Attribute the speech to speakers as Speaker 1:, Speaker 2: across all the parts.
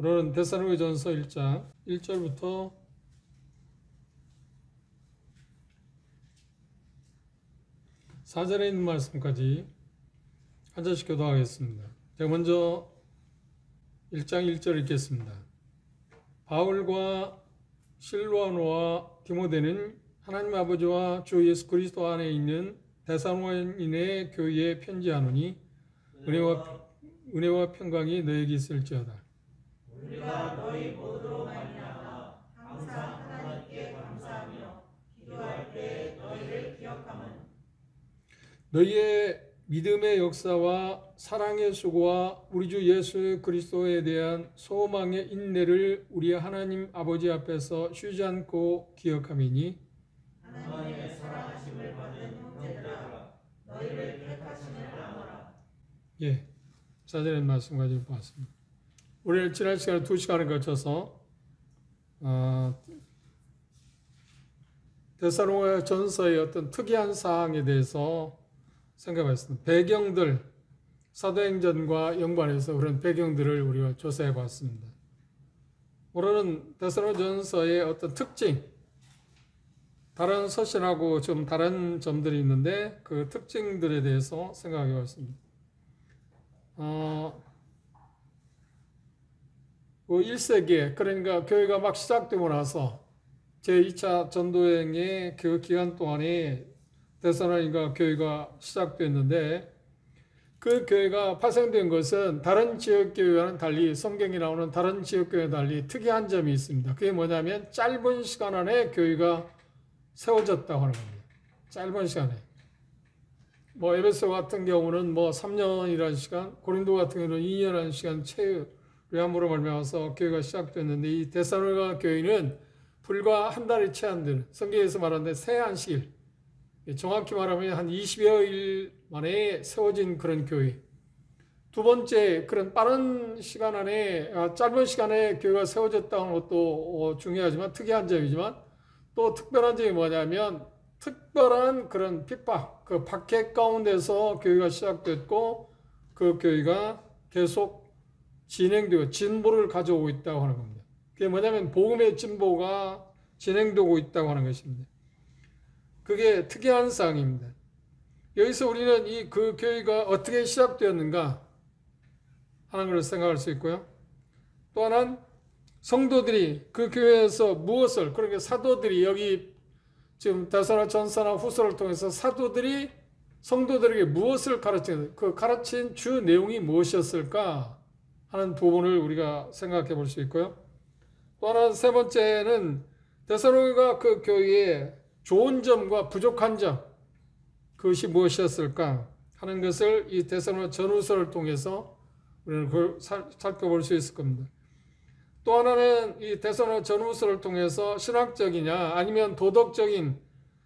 Speaker 1: 오늘은 데살로니가전서 1장 1절부터 4절에 있는 말씀까지 한 절씩 교도하겠습니다. 제가 먼저 1장 1절 읽겠습니다. 바울과 실와노와 디모데는 하나님 아버지와 주 예수 그리스도 안에 있는 데살로니가인의 교회에 편지하노니 은혜와 평강이 너에게 있을지어다.
Speaker 2: 우리가 너희 모두로 말미암아 항상 하나님께 감사하며 기도할 때 너희를 기억함은
Speaker 1: 너희의 믿음의 역사와 사랑의 수고와 우리 주 예수 그리스도에 대한 소망의 인내를 우리 하나님 아버지 앞에서 쉬지 않고 기억함이니
Speaker 2: 하나님의 사랑하심을 받은 형제들아 너희를 택하심을 아노라.
Speaker 1: 예, 4절의 말씀까지 보았습니다. 우리는 지난 시간에 2시간을 거쳐서 데살로니가 전서의 어떤 특이한 사항에 대해서 생각했습니다. 배경들, 사도행전과 연관해서 그런 배경들을 우리가 조사해 봤습니다. 오늘은 데살로니가 전서의 어떤 특징, 다른 서신하고 좀 다른 점들이 있는데 그 특징들에 대해서 생각해 봤습니다. 1세기에 그러니까 교회가 막 시작되고 나서 제2차 전도여행의 그 기간 동안에 데살로니가 교회가 시작됐는데 그 교회가 파생된 것은 다른 지역교회와는 달리 성경에 나오는 다른 지역교회와 달리 특이한 점이 있습니다. 그게 뭐냐면 짧은 시간 안에 교회가 세워졌다고 하는 겁니다. 짧은 시간에. 에베소 같은 경우는 3년이라는 시간, 고린도 같은 경우는 2년이라는 시간 체류함으로 말미암아서 교회가 시작됐는데 이 데살로니가 교회는 불과 한 달이 채 안 되는 성경에서 말하는데 새 안식일, 정확히 말하면 한 20여일 만에 세워진 그런 교회. 두 번째, 그런 빠른 시간 안에 짧은 시간에 교회가 세워졌다는 것도 중요하지만 특이한 점이지만 또 특별한 점이 뭐냐면 특별한 그런 핍박, 그 박해 가운데서 교회가 시작됐고 그 교회가 계속 진행되고 진보를 가져오고 있다고 하는 겁니다. 그게 뭐냐면 복음의 진보가 진행되고 있다고 하는 것입니다. 그게 특이한 사항입니다. 여기서 우리는 그 교회가 어떻게 시작되었는가 하는 것을 생각할 수 있고요. 또 하나는 성도들이 그 교회에서 무엇을, 그러니까 사도들이 여기 지금 데살로니가 전서나 후서를 통해서 사도들이 성도들에게 무엇을 가르치는, 그 가르친 주 내용이 무엇이었을까 하는 부분을 우리가 생각해 볼 수 있고요. 또 하나 세 번째는 데살로니가 그 교회의 좋은 점과 부족한 점, 그것이 무엇이었을까 하는 것을 이 데살로니가 전후서를 통해서 우리는 그걸 살펴볼 수 있을 겁니다. 또 하나는 이 데살로니가 전후서를 통해서 신학적이냐 아니면 도덕적인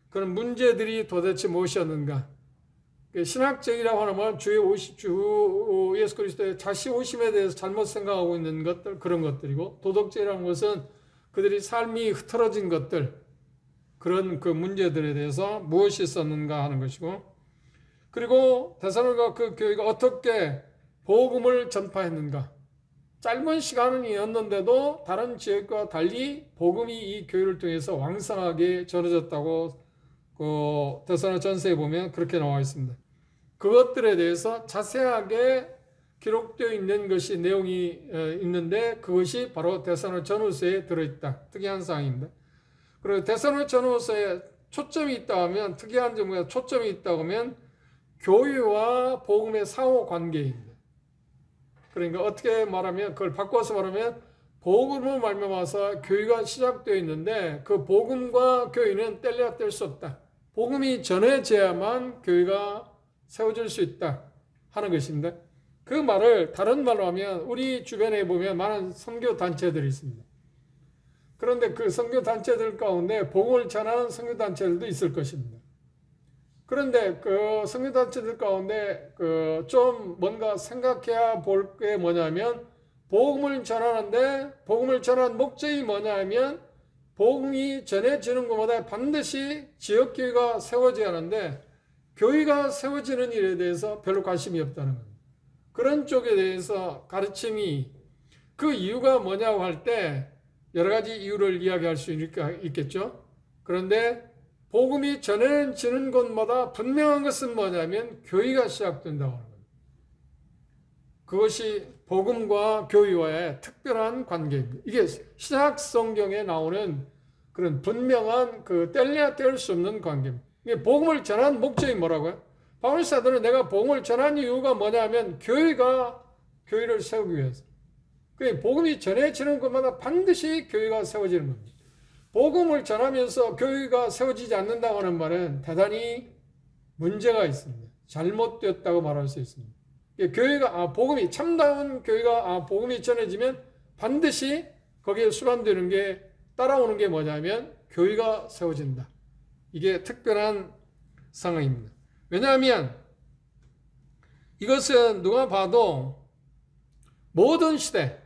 Speaker 1: 그런 문제들이 도대체 무엇이었는가. 신학적이라고 하면 주 예수 그리스도의 다시 오심에 대해서 잘못 생각하고 있는 것들, 그런 것들이고, 도덕적이라는 것은 그들이 삶이 흐트러진 것들, 그런 그 문제들에 대해서 무엇이 있었는가 하는 것이고, 그리고 데살로니가 그 교회가 어떻게 복음을 전파했는가. 짧은 시간이었는데도 다른 지역과 달리 복음이 이 교회를 통해서 왕성하게 전해졌다고 데살로니가 전서에 보면 그렇게 나와 있습니다. 그것들에 대해서 자세하게 기록되어 있는 것이 내용이 있는데 그것이 바로 데살로니가 전후서에 들어있다. 특이한 사항입니다. 그리고 데살로니가 전후서에 초점이 있다 하면, 특이한 점과 초점이 있다고 하면 교회와 복음의 상호 관계입니다. 그러니까 어떻게 말하면, 그걸 바꿔서 말하면 복음을 말미암아서 교회가 시작되어 있는데 그 복음과 교회는 뗄래야 뗄 수 없다. 복음이 전해져야만 교회가 세워질 수 있다 하는 것입니다. 그 말을 다른 말로 하면 우리 주변에 보면 많은 선교단체들이 있습니다. 그런데 그 선교단체들 가운데 복음을 전하는 선교단체들도 있을 것입니다. 그런데 그 선교단체들 가운데 좀 뭔가 생각해야 볼 게 뭐냐면 복음을 전하는데 복음을 전하는 목적이 뭐냐면 복음이 전해지는 것보다 반드시 지역교회가 세워져야 하는데 교회가 세워지는 일에 대해서 별로 관심이 없다는 겁니다. 그런 쪽에 대해서 가르침이 그 이유가 뭐냐고 할 때 여러 가지 이유를 이야기할 수 있겠죠. 그런데 복음이 전해지는 곳마다 분명한 것은 뭐냐면 교회가 시작된다고 하는 겁니다. 그것이 복음과 교회와의 특별한 관계입니다. 이게 신약 성경에 나오는 그런 분명한 그 뗄래야 뗄 수 없는 관계입니다. 이게 복음을 전하는 목적이 뭐라고요? 바울 사도는 내가 복음을 전하는 이유가 뭐냐면 교회를 세우기 위해서. 그 복음이 전해지는 곳마다 반드시 교회가 세워지는 겁니다. 복음을 전하면서 교회가 세워지지 않는다고 하는 말은 대단히 문제가 있습니다. 잘못되었다고 말할 수 있습니다. 교회가 복음이 참다운 교회가 복음이 전해지면 반드시 거기에 수반되는 게 따라오는 게 뭐냐면 교회가 세워진다. 이게 특별한 상황입니다. 왜냐하면 이것은 누가 봐도 모든 시대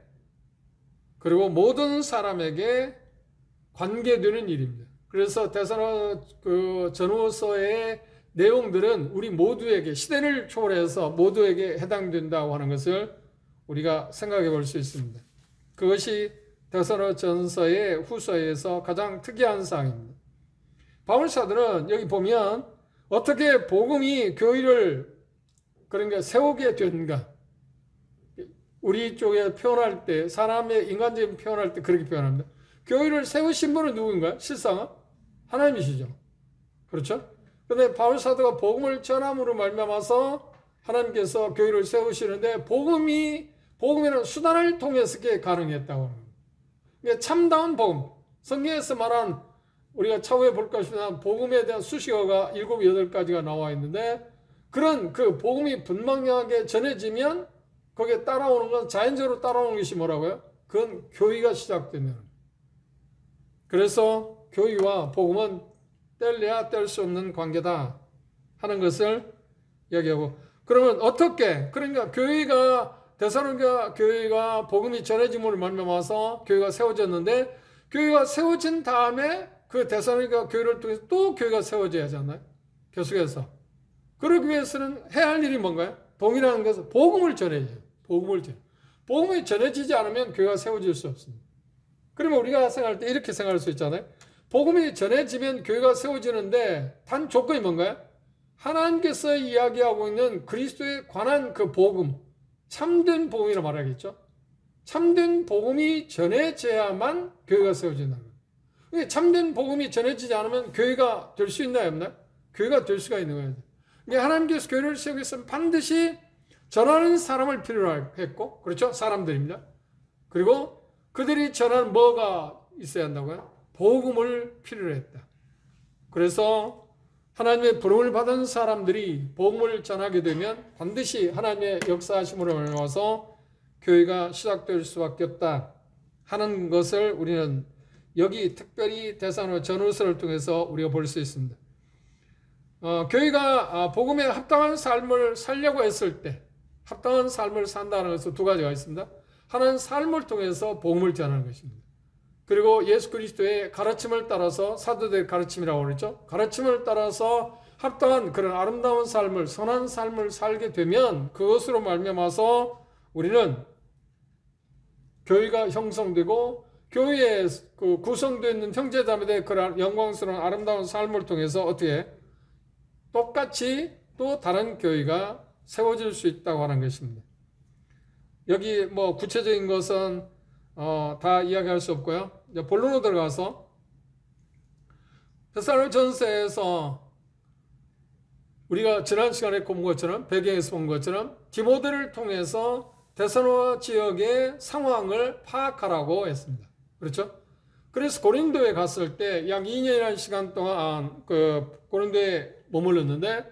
Speaker 1: 그리고 모든 사람에게 관계되는 일입니다. 그래서 전후서의 내용들은 우리 모두에게 시대를 초월해서 모두에게 해당된다고 하는 것을 우리가 생각해 볼 수 있습니다. 그것이 데살로니가전서의 후서에서 가장 특이한 사항입니다. 바울 사도는 여기 보면 어떻게 복음이 교회를 그러니까 세우게 된가? 우리 쪽에 표현할 때 사람의 인간적인 표현할 때 그렇게 표현합니다. 교회를 세우신 분은 누구인가요? 실상은 하나님이시죠. 그렇죠? 그런데 바울 사도가 복음을 전함으로 말미암아서 하나님께서 교회를 세우시는데 복음이라는 수단을 통해서 그게 가능했다고 합니다. 그러니까 참다운 복음, 성경에서 말한 우리가 차후에 볼 것이지만 복음에 대한 수식어가 7, 8가지가 나와 있는데 그런 그 복음이 분명하게 전해지면 거기에 따라오는 건 자연적으로 따라오는 것이 뭐라고요? 그건 교회가 시작되는 겁니다. 그래서 교회와 복음은 뗄래야 뗄 수 없는 관계다 하는 것을 이야기하고 그러면 어떻게 그러니까 데살로니가 교회가 복음이 전해짐으로 말미암아서 교회가 세워졌는데 교회가 세워진 다음에 그 데살로니가 교회를 통해서 또 교회가 세워져야 하잖아요. 계속해서. 그러기 위해서는 해야 할 일이 뭔가요? 동일한 것은 복음을 전해야죠. 복음이 전해지지 않으면 교회가 세워질 수 없습니다. 그러면 우리가 생각할 때 이렇게 생각할 수 있잖아요. 복음이 전해지면 교회가 세워지는데 단 조건이 뭔가요? 하나님께서 이야기하고 있는 그리스도에 관한 그 복음, 참된 복음이라 말하겠죠. 참된 복음이 전해져야만 교회가 세워진다는 거예요. 참된 복음이 전해지지 않으면 교회가 될 수 있나요, 없나요? 교회가 될 수가 있는 거예요. 하나님께서 교회를 세우기 위해서는 반드시 전하는 사람을 필요로 했고, 그렇죠? 사람들입니다. 그리고 그들이 전하는 뭐가 있어야 한다고요? 복음을 필요로 했다. 그래서 하나님의 부름을 받은 사람들이 복음을 전하게 되면 반드시 하나님의 역사하심으로 말미암아서 교회가 시작될 수밖에 없다 하는 것을 우리는 여기 특별히 데살로니가 전후서를 통해서 우리가 볼 수 있습니다. 교회가 복음에 합당한 삶을 살려고 했을 때 합당한 삶을 산다는 것은 두 가지가 있습니다. 하나는 삶을 통해서 복음을 전하는 것입니다. 그리고 예수 그리스도의 가르침을 따라서 사도들의 가르침이라고 그랬죠. 가르침을 따라서 합당한 그런 아름다운 삶을 선한 삶을 살게 되면 그것으로 말미암아서 우리는 교회가 형성되고 교회에 그 구성되어 있는 형제자매들의 그런 영광스러운 아름다운 삶을 통해서 어떻게 똑같이 또 다른 교회가 세워질 수 있다고 하는 것입니다. 여기 뭐 구체적인 것은 다 이야기할 수 없고요. 이제 본론으로 들어가서 데살로니가전서에서 우리가 지난 시간에 본 것처럼 배경에서 본 것처럼 디모데를 통해서 데살로니가 지역의 상황을 파악하라고 했습니다. 그렇죠? 그래서 고린도에 갔을 때 약 2년이라는 시간 동안 그 고린도에 머물렀는데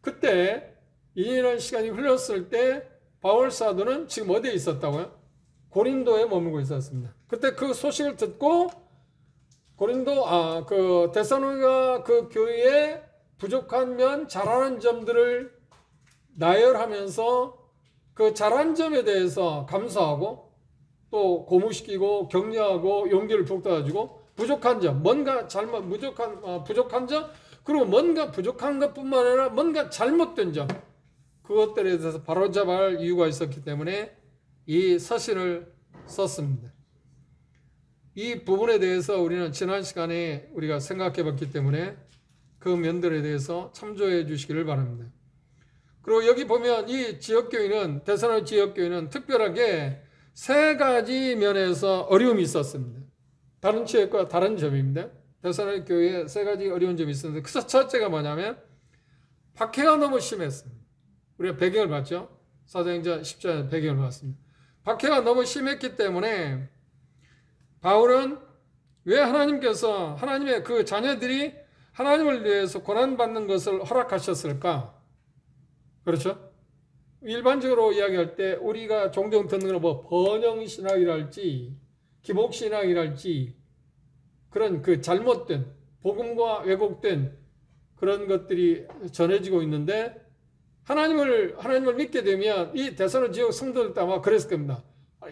Speaker 1: 그때 2년이라는 시간이 흘렀을 때 바울 사도는 지금 어디에 있었다고요? 고린도에 머물고 있었습니다. 그때 그 소식을 듣고 데살로니가 그 교회에 부족한 면 잘하는 점들을 나열하면서 그 잘한 점에 대해서 감사하고 또 고무시키고 격려하고 용기를 북돋아주고 부족한 점, 부족한 점, 그리고 뭔가 부족한 것뿐만 아니라 뭔가 잘못된 점, 그것들에 대해서 바로잡아야 할 이유가 있었기 때문에 이 서신을 썼습니다. 이 부분에 대해서 우리는 지난 시간에 우리가 생각해 봤기 때문에 그 면들에 대해서 참조해 주시기를 바랍니다. 그리고 여기 보면 이 지역교회는, 데살로니가 지역교회는 특별하게 세 가지 면에서 어려움이 있었습니다. 다른 지역과 다른 점입니다. 데살로니가 교회에 세 가지 어려운 점이 있었는데 그 첫째가 뭐냐면 박해가 너무 심했습니다. 우리가 배경을 봤죠? 사도행전 10장 배경을 봤습니다. 박해가 너무 심했기 때문에 바울은 왜 하나님께서 하나님의 그 자녀들이 하나님을 위해서 고난받는 것을 허락하셨을까? 그렇죠? 일반적으로 이야기할 때 우리가 종종 듣는 건 뭐 번영신학이랄지 기복신학이랄지 그런 그 잘못된 복음과 왜곡된 그런 것들이 전해지고 있는데 하나님을 믿게 되면 이 데살로니가 지역 성도들도 아마 그랬을 겁니다.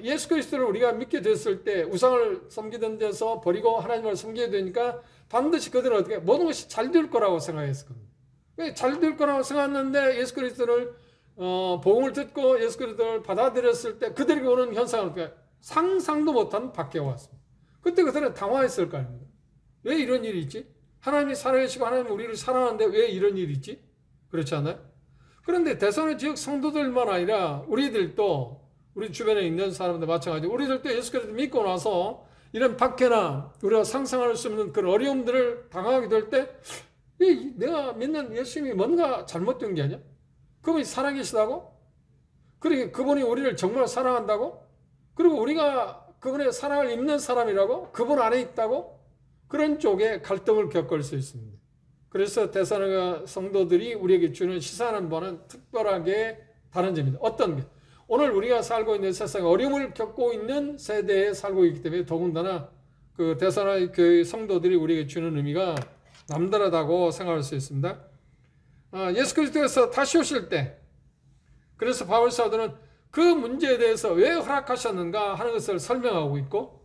Speaker 1: 예수 그리스도를 우리가 믿게 됐을 때 우상을 섬기던 데서 버리고 하나님을 섬기게 되니까 반드시 그들은 어떻게 모든 것이 잘 될 거라고 생각했을 겁니다. 잘 될 거라고 생각했는데 예수 그리스도를 복음을 듣고 예수 그리스도를 받아들였을 때 그들에게 오는 현상은 어떻게 상상도 못한 박해가 왔습니다. 그때 그들은 당황했을 거 아닙니까? 왜 이런 일이 있지? 하나님이 살아계시고 하나님이 우리를 사랑하는데 왜 이런 일이 있지? 그렇지 않아요? 그런데 데살로니가 지역 성도들만 아니라 우리들도 우리 주변에 있는 사람들 마찬가지로 우리들도 예수 그리스도 믿고 나서 이런 박해나 우리가 상상할 수 없는 그런 어려움들을 당하게 될 때 내가 믿는 예수님이 뭔가 잘못된 게 아니야? 그분이 살아계시다고? 그리고 그분이 우리를 정말 사랑한다고? 그리고 우리가 그분의 사랑을 입는 사람이라고? 그분 안에 있다고? 그런 쪽에 갈등을 겪을 수 있습니다. 그래서 데살로니가 성도들이 우리에게 주는 시사하는 바는 특별하게 다른 점입니다. 어떤 게? 오늘 우리가 살고 있는 세상에 어려움을 겪고 있는 세대에 살고 있기 때문에 더군다나 그 데살로니가 교회 성도들이 우리에게 주는 의미가 남다르다고 생각할 수 있습니다. 예수 그리스도께서 다시 오실 때 그래서 바울 사도는 그 문제에 대해서 왜 허락하셨는가 하는 것을 설명하고 있고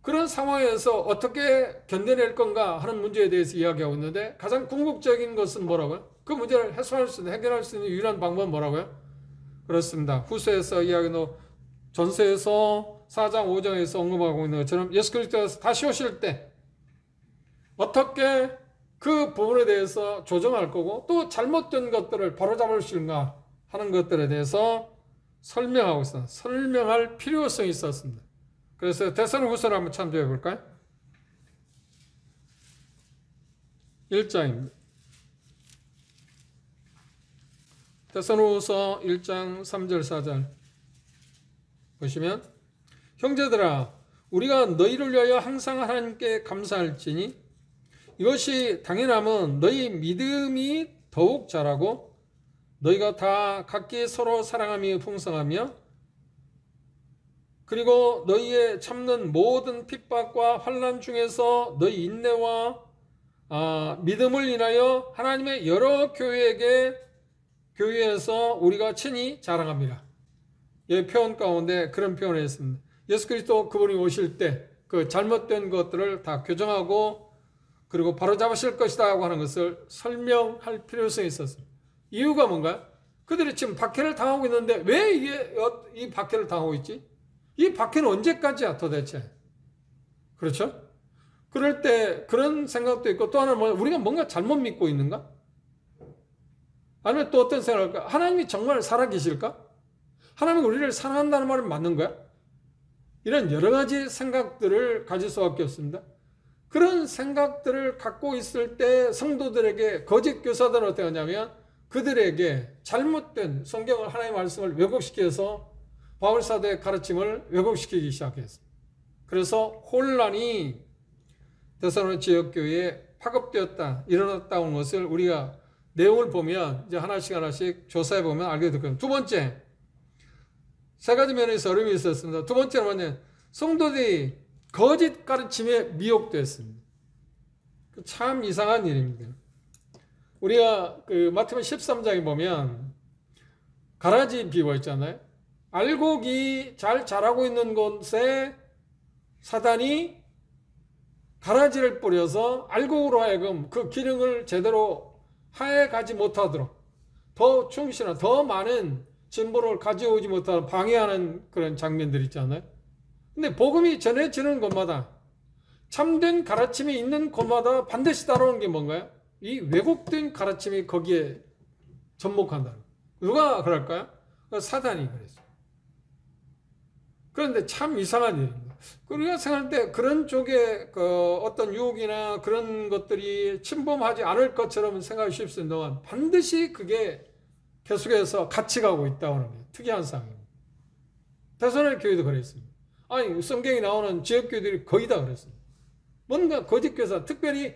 Speaker 1: 그런 상황에서 어떻게 견뎌낼 건가 하는 문제에 대해서 이야기하고 있는데 가장 궁극적인 것은 뭐라고요? 그 문제를 해결할 수 있는 유일한 방법은 뭐라고요? 그렇습니다. 후서에서 이야기하는 전서에서 4장 5장에서 언급하고 있는 것처럼 예수 그리스도께서 다시 오실 때 어떻게 그 부분에 대해서 조정할 거고 또 잘못된 것들을 바로잡을 수 있는가 하는 것들에 대해서 설명하고 있습니다. 설명할 필요성이 있었습니다. 그래서 데살로니가 후서를 한번 참조해 볼까요? 1장입니다. 데살로니가 후서 1장 3절 4절 보시면 형제들아 우리가 너희를 위하여 항상 하나님께 감사할지니 이것이 당연함은 너희 믿음이 더욱 자라고 너희가 다 각기 서로 사랑함이 풍성하며 그리고 너희의 참는 모든 핍박과 환난 중에서 너희 인내와 믿음을 인하여 하나님의 여러 교회에서 우리가 친히 자랑합니다. 이 표현 가운데 그런 표현을 했습니다. 예수 그리스도 그분이 오실 때 그 잘못된 것들을 다 교정하고 그리고 바로잡으실 것이다 하는 것을 설명할 필요성이 있었습니다. 이유가 뭔가요? 그들이 지금 박해를 당하고 있는데 왜 이 박해를 당하고 있지? 이 박해는 언제까지야 도대체? 그렇죠? 그럴 때 그런 생각도 있고 또 하나는 우리가 뭔가 잘못 믿고 있는가? 아니면 또 어떤 생각을 할까? 하나님이 정말 살아계실까? 하나님이 우리를 사랑한다는 말은 맞는 거야? 이런 여러 가지 생각들을 가질 수밖에 없습니다. 그런 생각들을 갖고 있을 때 성도들에게 거짓 교사들은 어떻게 하냐면 그들에게 잘못된 성경을 하나님의 말씀을 왜곡시켜서 바울 사도의 가르침을 왜곡시키기 시작했습니다. 그래서 혼란이 데살로니가 지역교회에 파급되었다, 일어났다는 것을 우리가 내용을 보면 이제 하나씩 조사해 보면 알게 될 겁니다. 두 번째, 세 가지 면에서 어려움이 있었습니다. 두 번째는 뭐냐? 성도들이 거짓 가르침에 미혹되었습니다. 참 이상한 일입니다. 우리가 그 마태복음 13장에 보면 가라지 비유 있잖아요. 알곡이 잘 자라고 있는 곳에 사단이 가라지를 뿌려서 알곡으로 하여금 그 기능을 제대로 해가지 못하도록 더 충실한, 더 많은 진보를 가져오지 못하도록 방해하는 그런 장면들 있잖아요. 근데 복음이 전해지는 곳마다 참된 가르침이 있는 곳마다 반드시 따라오는 게 뭔가요? 이 왜곡된 가르침이 거기에 접목한다는 거예요. 누가 그럴까요? 사단이 그랬어요. 그런데 참 이상한 일입니다. 우리가 생각할 때 그런 쪽에 그 어떤 유혹이나 그런 것들이 침범하지 않을 것처럼 생각이 쉽습니다만 반드시 그게 계속해서 같이 가고 있다고 하는 게 특이한 상황입니다. 대선의 교회도 그랬습니다. 아니 성경에 나오는 지역교회들이 거의 다 그랬습니다. 뭔가 거짓 교사, 특별히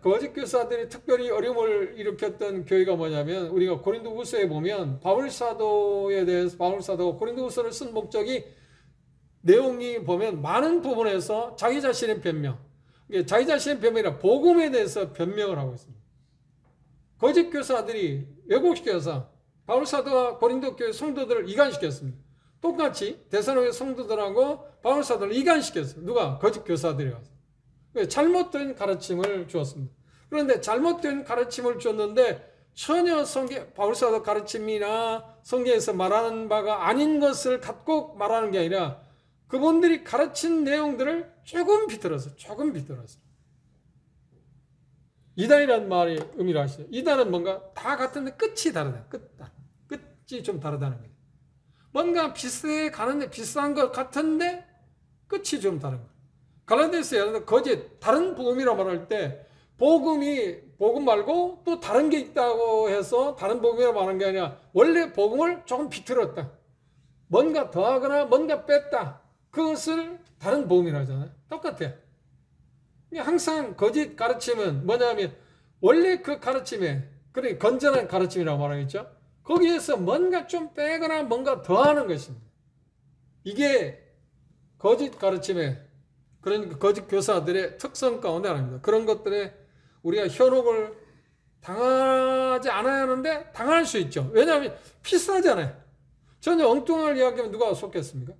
Speaker 1: 거짓 교사들이 특별히 어려움을 일으켰던 교회가 뭐냐면 우리가 고린도후서에 보면 바울 사도에 대해서 바울 사도가 고린도후서를 쓴 목적이 내용이 보면 많은 부분에서 자기 자신의 변명, 자기 자신의 변명이 아니라 복음에 대해서 변명을 하고 있습니다. 거짓 교사들이 왜곡시켜서 바울 사도가 고린도 교회 성도들을 이간시켰습니다. 똑같이 데살로니가 성도들하고 바울 사도를 이간시켰어요. 누가? 거짓 교사들이 와서. 잘못된 가르침을 주었습니다. 그런데 잘못된 가르침을 줬는데 전혀 바울 사도 가르침이나 성경에서 말하는 바가 아닌 것을 갖고 말하는 게 아니라 그분들이 가르친 내용들을 조금 비틀어서 이단이라는 말이 의미를 아시죠? 이단은 뭔가 다 같은데 끝이 다르다. 끝이 좀 다르다는 거예요. 뭔가 비슷해 가는데 비슷한 것 같은데 끝이 좀 다른 거예요. 갈라디아서에 다른 복음이라고 말할 때 복음 말고 또 다른 게 있다고 해서 다른 복음이라고 말하는 게 아니라 원래 복음을 조금 비틀었다. 뭔가 더하거나 뭔가 뺐다. 그것을 다른 복음이라고 하잖아요. 똑같아요. 항상 거짓 가르침은 뭐냐면 원래 그 가르침에 그러니까 건전한 가르침이라고 말하겠죠. 거기에서 뭔가 좀 빼거나 뭔가 더하는 것입니다. 이게 거짓 가르침의 그런 거짓 교사들의 특성 가운데 하나입니다. 그런 것들에 우리가 현혹을 당하지 않아야 하는데 당할 수 있죠. 왜냐하면 비슷하잖아요. 전혀 엉뚱한 이야기하면 누가 속겠습니까?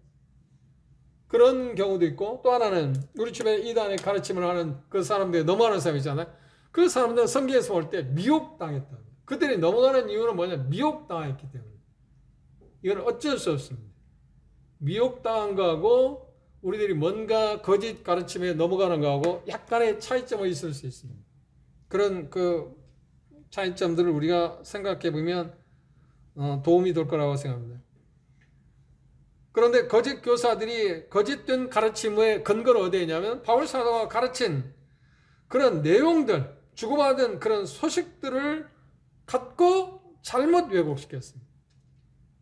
Speaker 1: 그런 경우도 있고 또 하나는 우리 주변에 이단의 가르침을 하는 그 사람들이 넘어가는 사람 있잖아요. 그 사람들은 성경에서 볼 때 미혹당했다. 그들이 넘어가는 이유는 뭐냐? 미혹당했기 때문에. 이건 어쩔 수 없습니다. 미혹당한 거하고 우리들이 뭔가 거짓 가르침에 넘어가는 거하고 약간의 차이점이 있을 수 있습니다. 그런 그 차이점들을 우리가 생각해 보면 도움이 될 거라고 생각합니다. 그런데 거짓 교사들이 거짓된 가르침의 근거는 어디에 있냐면 바울 사도가 가르친 그런 내용들, 주고받은 그런 소식들을 갖고 잘못 왜곡시켰습니다.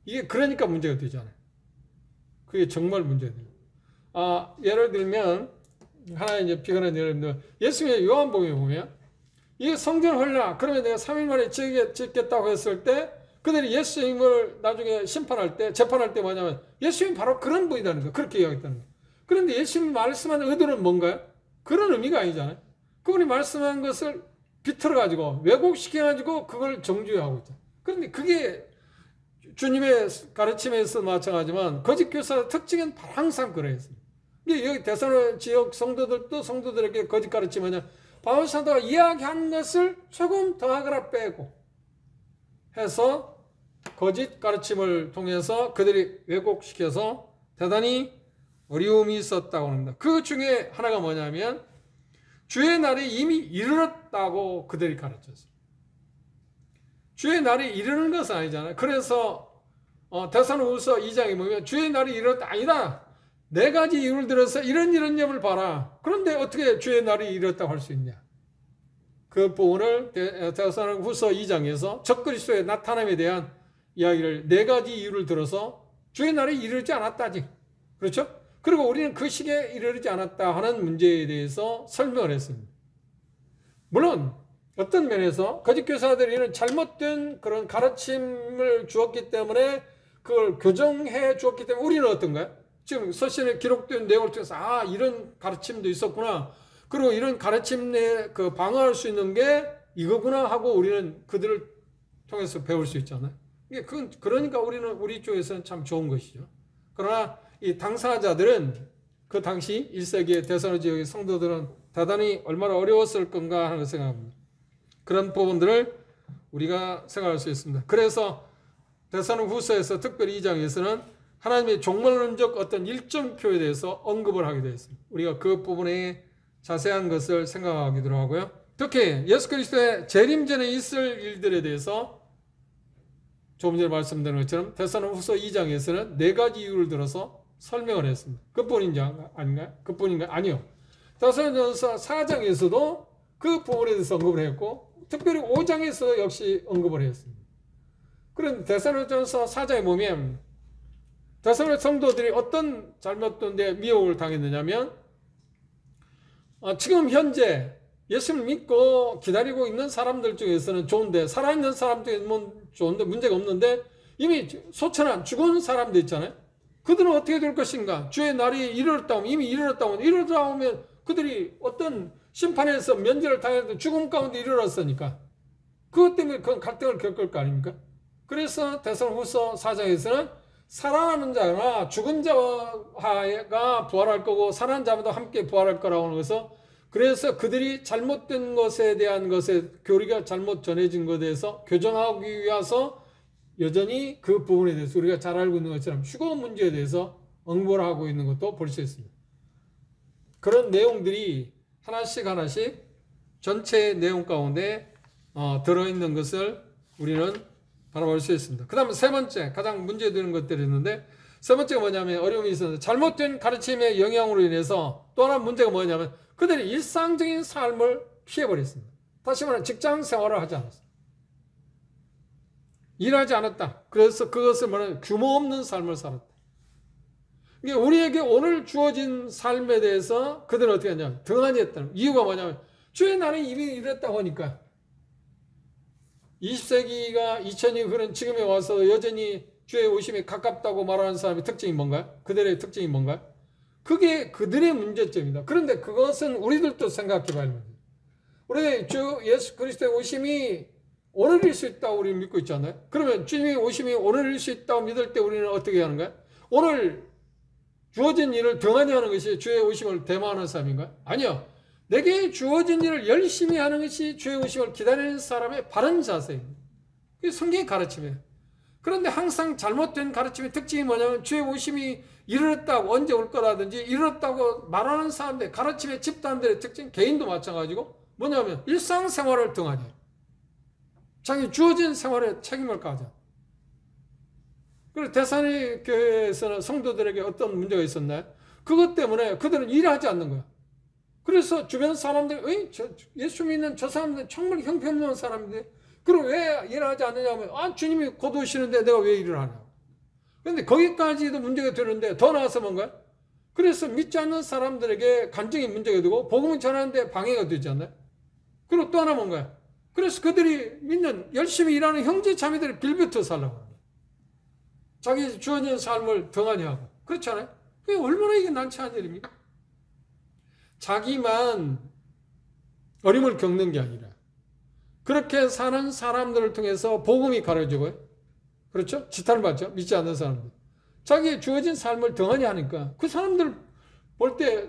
Speaker 1: 이게 그러니까 문제가 되잖아요. 그게 정말 문제가 돼요. 예를 들면 하나의 이제 비근한 예를 들면 예수님의 요한복음에 보면 이게 성전 헐라 그러면 내가 3일 만에 짓겠다고 했을 때 그들이 예수님을 나중에 심판할 때 재판할 때 뭐냐면 예수님 바로 그런 분이라는 거예요. 그렇게 이야기했다는 거예요. 그런데 예수님이 말씀한 의도는 뭔가요? 그런 의미가 아니잖아요. 그분이 말씀한 것을 비틀어가지고 왜곡시켜가지고 그걸 정죄하고 있죠. 그런데 그게 주님의 가르침에서 마찬가지지만 거짓 교사의 특징은 항상 그랬습니다. 여기 대사로 지역 성도들도 성도들에게 거짓 가르침하냐 바울 사도가 이야기한 것을 조금 더하거나 빼고 해서 거짓 가르침을 통해서 그들이 왜곡시켜서 대단히 어려움이 있었다고 합니다. 그 중에 하나가 뭐냐면 주의 날이 이미 이르렀다고 그들이 가르쳤어요. 주의 날이 이르는 것은 아니잖아요. 그래서 데살로니가후서 2장에 보면 주의 날이 이르렀다 아니다. 네 가지 이유를 들어서 이런 점을 봐라. 그런데 어떻게 주의 날이 이르렀다고 할 수 있냐? 그 부분을 데살로니가후서 2장에서 적그리스도의 나타남에 대한 이야기를 네 가지 이유를 들어서 주의 날이 이르지 않았다지. 그렇죠? 그리고 우리는 그 시기에 이르지 않았다 하는 문제에 대해서 설명을 했습니다. 물론 어떤 면에서 거짓 교사들이 잘못된 그런 가르침을 주었기 때문에 그걸 교정해 주었기 때문에 우리는 어떤가요? 지금 서신에 기록된 내용을 통해서 이런 가르침도 있었구나. 그리고 이런 가르침에 방어할 수 있는 게 이거구나 하고 우리는 그들을 통해서 배울 수 있잖아요. 그러니까 우리 쪽에서는 참 좋은 것이죠. 그러나 이 당사자들은 그 당시 1세기의 데살로니가 지역의 성도들은 대단히 얼마나 어려웠을 건가 하는 걸 생각합니다. 그런 부분들을 우리가 생각할 수 있습니다. 그래서 데살로니가후서에서 특별히 2장에서는 하나님의 종말론적 어떤 일정표에 대해서 언급을 하게 되어 있습니다. 우리가 그 부분에 자세한 것을 생각하기도 하고요. 특히 예수 그리스도의 재림 전에 있을 일들에 대해서 조금 전에 말씀드린 것처럼 데살로니가후서 2장에서는 4가지 이유를 들어서 설명을 했습니다. 그뿐인지 아닌가요? 그뿐인가요? 아니요. 데살로니가서 4장에서도 그 부분에 대해서 언급을 했고 특별히 5장에서 역시 언급을 했습니다. 그런데 데살로니가서 4장에 보면 데살로니가 성도들이 어떤 잘못된데 미혹을 당했느냐면 지금 현재 예수를 믿고 기다리고 있는 사람들 중에서는 좋은데 살아있는 사람 중에는 좋은데 문제가 없는데 이미 소천한 죽은 사람들 있잖아요. 그들은 어떻게 될 것인가? 주의 날이 이르렀다고 하면 이미 이르렀다고 하면 그들이 어떤 심판에서 면제를 당해도 죽음 가운데 이르렀으니까 그것 때문에 그건 갈등을 겪을 거 아닙니까? 그래서 데살로니가후서 4장에서는 살아나는 자나 죽은 자가 부활할 거고 살아난 자마다 함께 부활할 거라고 하는 것은 그래서 그들이 잘못된 것에 대한 것에 교리가 잘못 전해진 것에 대해서 교정하기 위해서 여전히 그 부분에 대해서 우리가 잘 알고 있는 것처럼 휴거 문제에 대해서 언급을 하고 있는 것도 볼 수 있습니다. 그런 내용들이 하나씩 전체 내용 가운데 들어있는 것을 우리는 바라볼 수 있습니다. 그 다음에 세 번째 가장 문제되는 것들이 있는데 세 번째가 뭐냐면 어려움이 있었는데 잘못된 가르침의 영향으로 인해서 또 하나 문제가 뭐냐면 그들이 일상적인 삶을 피해버렸습니다. 다시 말하면 직장 생활을 하지 않았습니다. 일하지 않았다. 그래서 그것을 말하는 규모 없는 삶을 살았다. 이게 우리에게 오늘 주어진 삶에 대해서 그들은 어떻게 하냐면 등한히 했다는 이유가 뭐냐면 주의 날이 이미 이랬다고 하니까 20세기가 2000이 흐른 지금에 와서 여전히 주의 오심이 가깝다고 말하는 사람의 특징이 뭔가요? 그들의 특징이 뭔가요? 그게 그들의 문제점입니다. 그런데 그것은 우리들도 생각해 봐야 합니다. 우리 주 예수 그리스도의 오심이 오늘일 수 있다고 우리는 믿고 있잖아요. 그러면 주님의 오심이 오늘일 수 있다고 믿을 때 우리는 어떻게 하는 거야? 오늘 주어진 일을 등한히 하는 것이 주의 오심을 대마하는 사람인가요? 아니요. 내게 주어진 일을 열심히 하는 것이 주의 오심을 기다리는 사람의 바른 자세입니다. 그게 성경의 가르침이에요. 그런데 항상 잘못된 가르침의 특징이 뭐냐면 주의 오심이 이르렀다고 언제 올 거라든지 이르렀다고 말하는 사람들 가르침의 집단들의 특징 개인도 마찬가지고 뭐냐면 일상생활을 등한히 해요. 자기 주어진 생활에 책임을 가져. 그리고 데살로니가 교회에서는 성도들에게 어떤 문제가 있었나요? 그것 때문에 그들은 일하지 않는 거야. 그래서 주변 사람들이 예수 믿는 저 사람들은 정말 형편없는 사람인데 그럼 왜 일하지 않느냐면 주님이 곧 오시는데 내가 왜 일을 하냐. 그런데 거기까지도 문제가 되는데 더 나아서 뭔가요? 그래서 믿지 않는 사람들에게 간증이 문제가 되고 복음을 전하는데 방해가 되지 않나요? 그리고 또 하나 뭔가요? 그래서 그들이 믿는 열심히 일하는 형제 자매들이 빌붙어 살라고 합니다. 자기 주어진 삶을 등한히 하고 그렇잖아요? 그게 얼마나 이게 난처한 일입니까? 자기만 어려움을 겪는 게 아니라 그렇게 사는 사람들을 통해서 복음이 가려지고요. 그렇죠? 지탄을 받죠. 믿지 않는 사람들. 자기의 주어진 삶을 등한히 하니까 그 사람들 볼 때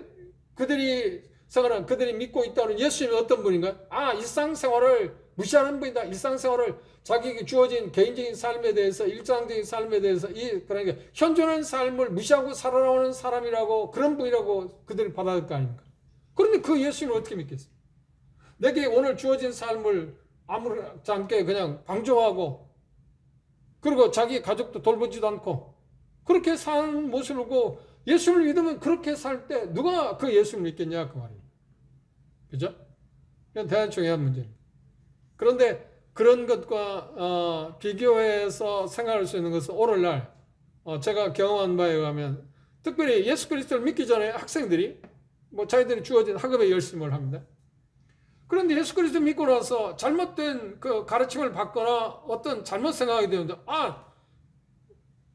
Speaker 1: 그들이 생각하는 그들이 믿고 있다는 예수님이 어떤 분인가? 일상생활을 무시하는 분이다. 일상생활을 자기에게 주어진 개인적인 삶에 대해서 일상적인 삶에 대해서 그러니까 현존한 삶을 무시하고 살아나오는 사람이라고 그런 분이라고 그들이 받아들일 거 아닙니까? 그런데 그 예수님을 어떻게 믿겠어요? 내게 오늘 주어진 삶을 아무렇지 않게 그냥 방조하고 그리고 자기 가족도 돌보지도 않고 그렇게 사는 모습을 보고 예수를 믿으면 그렇게 살 때 누가 그 예수를 믿겠냐 그 말이에요. 그죠? 이건 대단히 중요한 문제입니다. 그런데 그런 것과 비교해서 생각할 수 있는 것은 오늘날 제가 경험한 바에 의하면 특별히 예수 그리스도를 믿기 전에 학생들이 자기들이 주어진 학업에 열심을 합니다. 그런데 예수 그리스도 믿고 나서 잘못된 그 가르침을 받거나 어떤 잘못 생각하게 되는데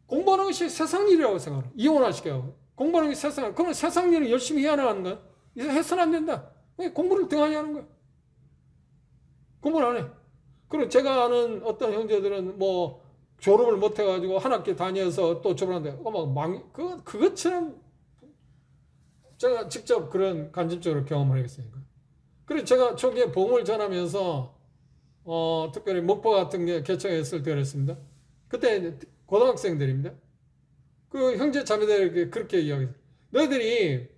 Speaker 1: 공부하는 것이 세상 일이라고 생각해요. 이혼화시켜요. 공부하는 것이 세상 일. 그러면 세상 일을 열심히 해야 하는 거야. 이제 해서는 안 된다. 공부를 등한히 하는 거야. 공부를 안 해. 그리고 제가 아는 어떤 형제들은 졸업을 못 해가지고 한 학기 다녀서 또 졸업하는데 그것처럼 제가 직접 그런 간접적으로 경험을 하겠으니까. 그래서 제가 초기에 복음을 전하면서 특별히 목포 같은 게 개척했을 때 그랬습니다. 그때 고등학생들입니다. 그 형제 자매들에게 그렇게 이야기해요. 너희들이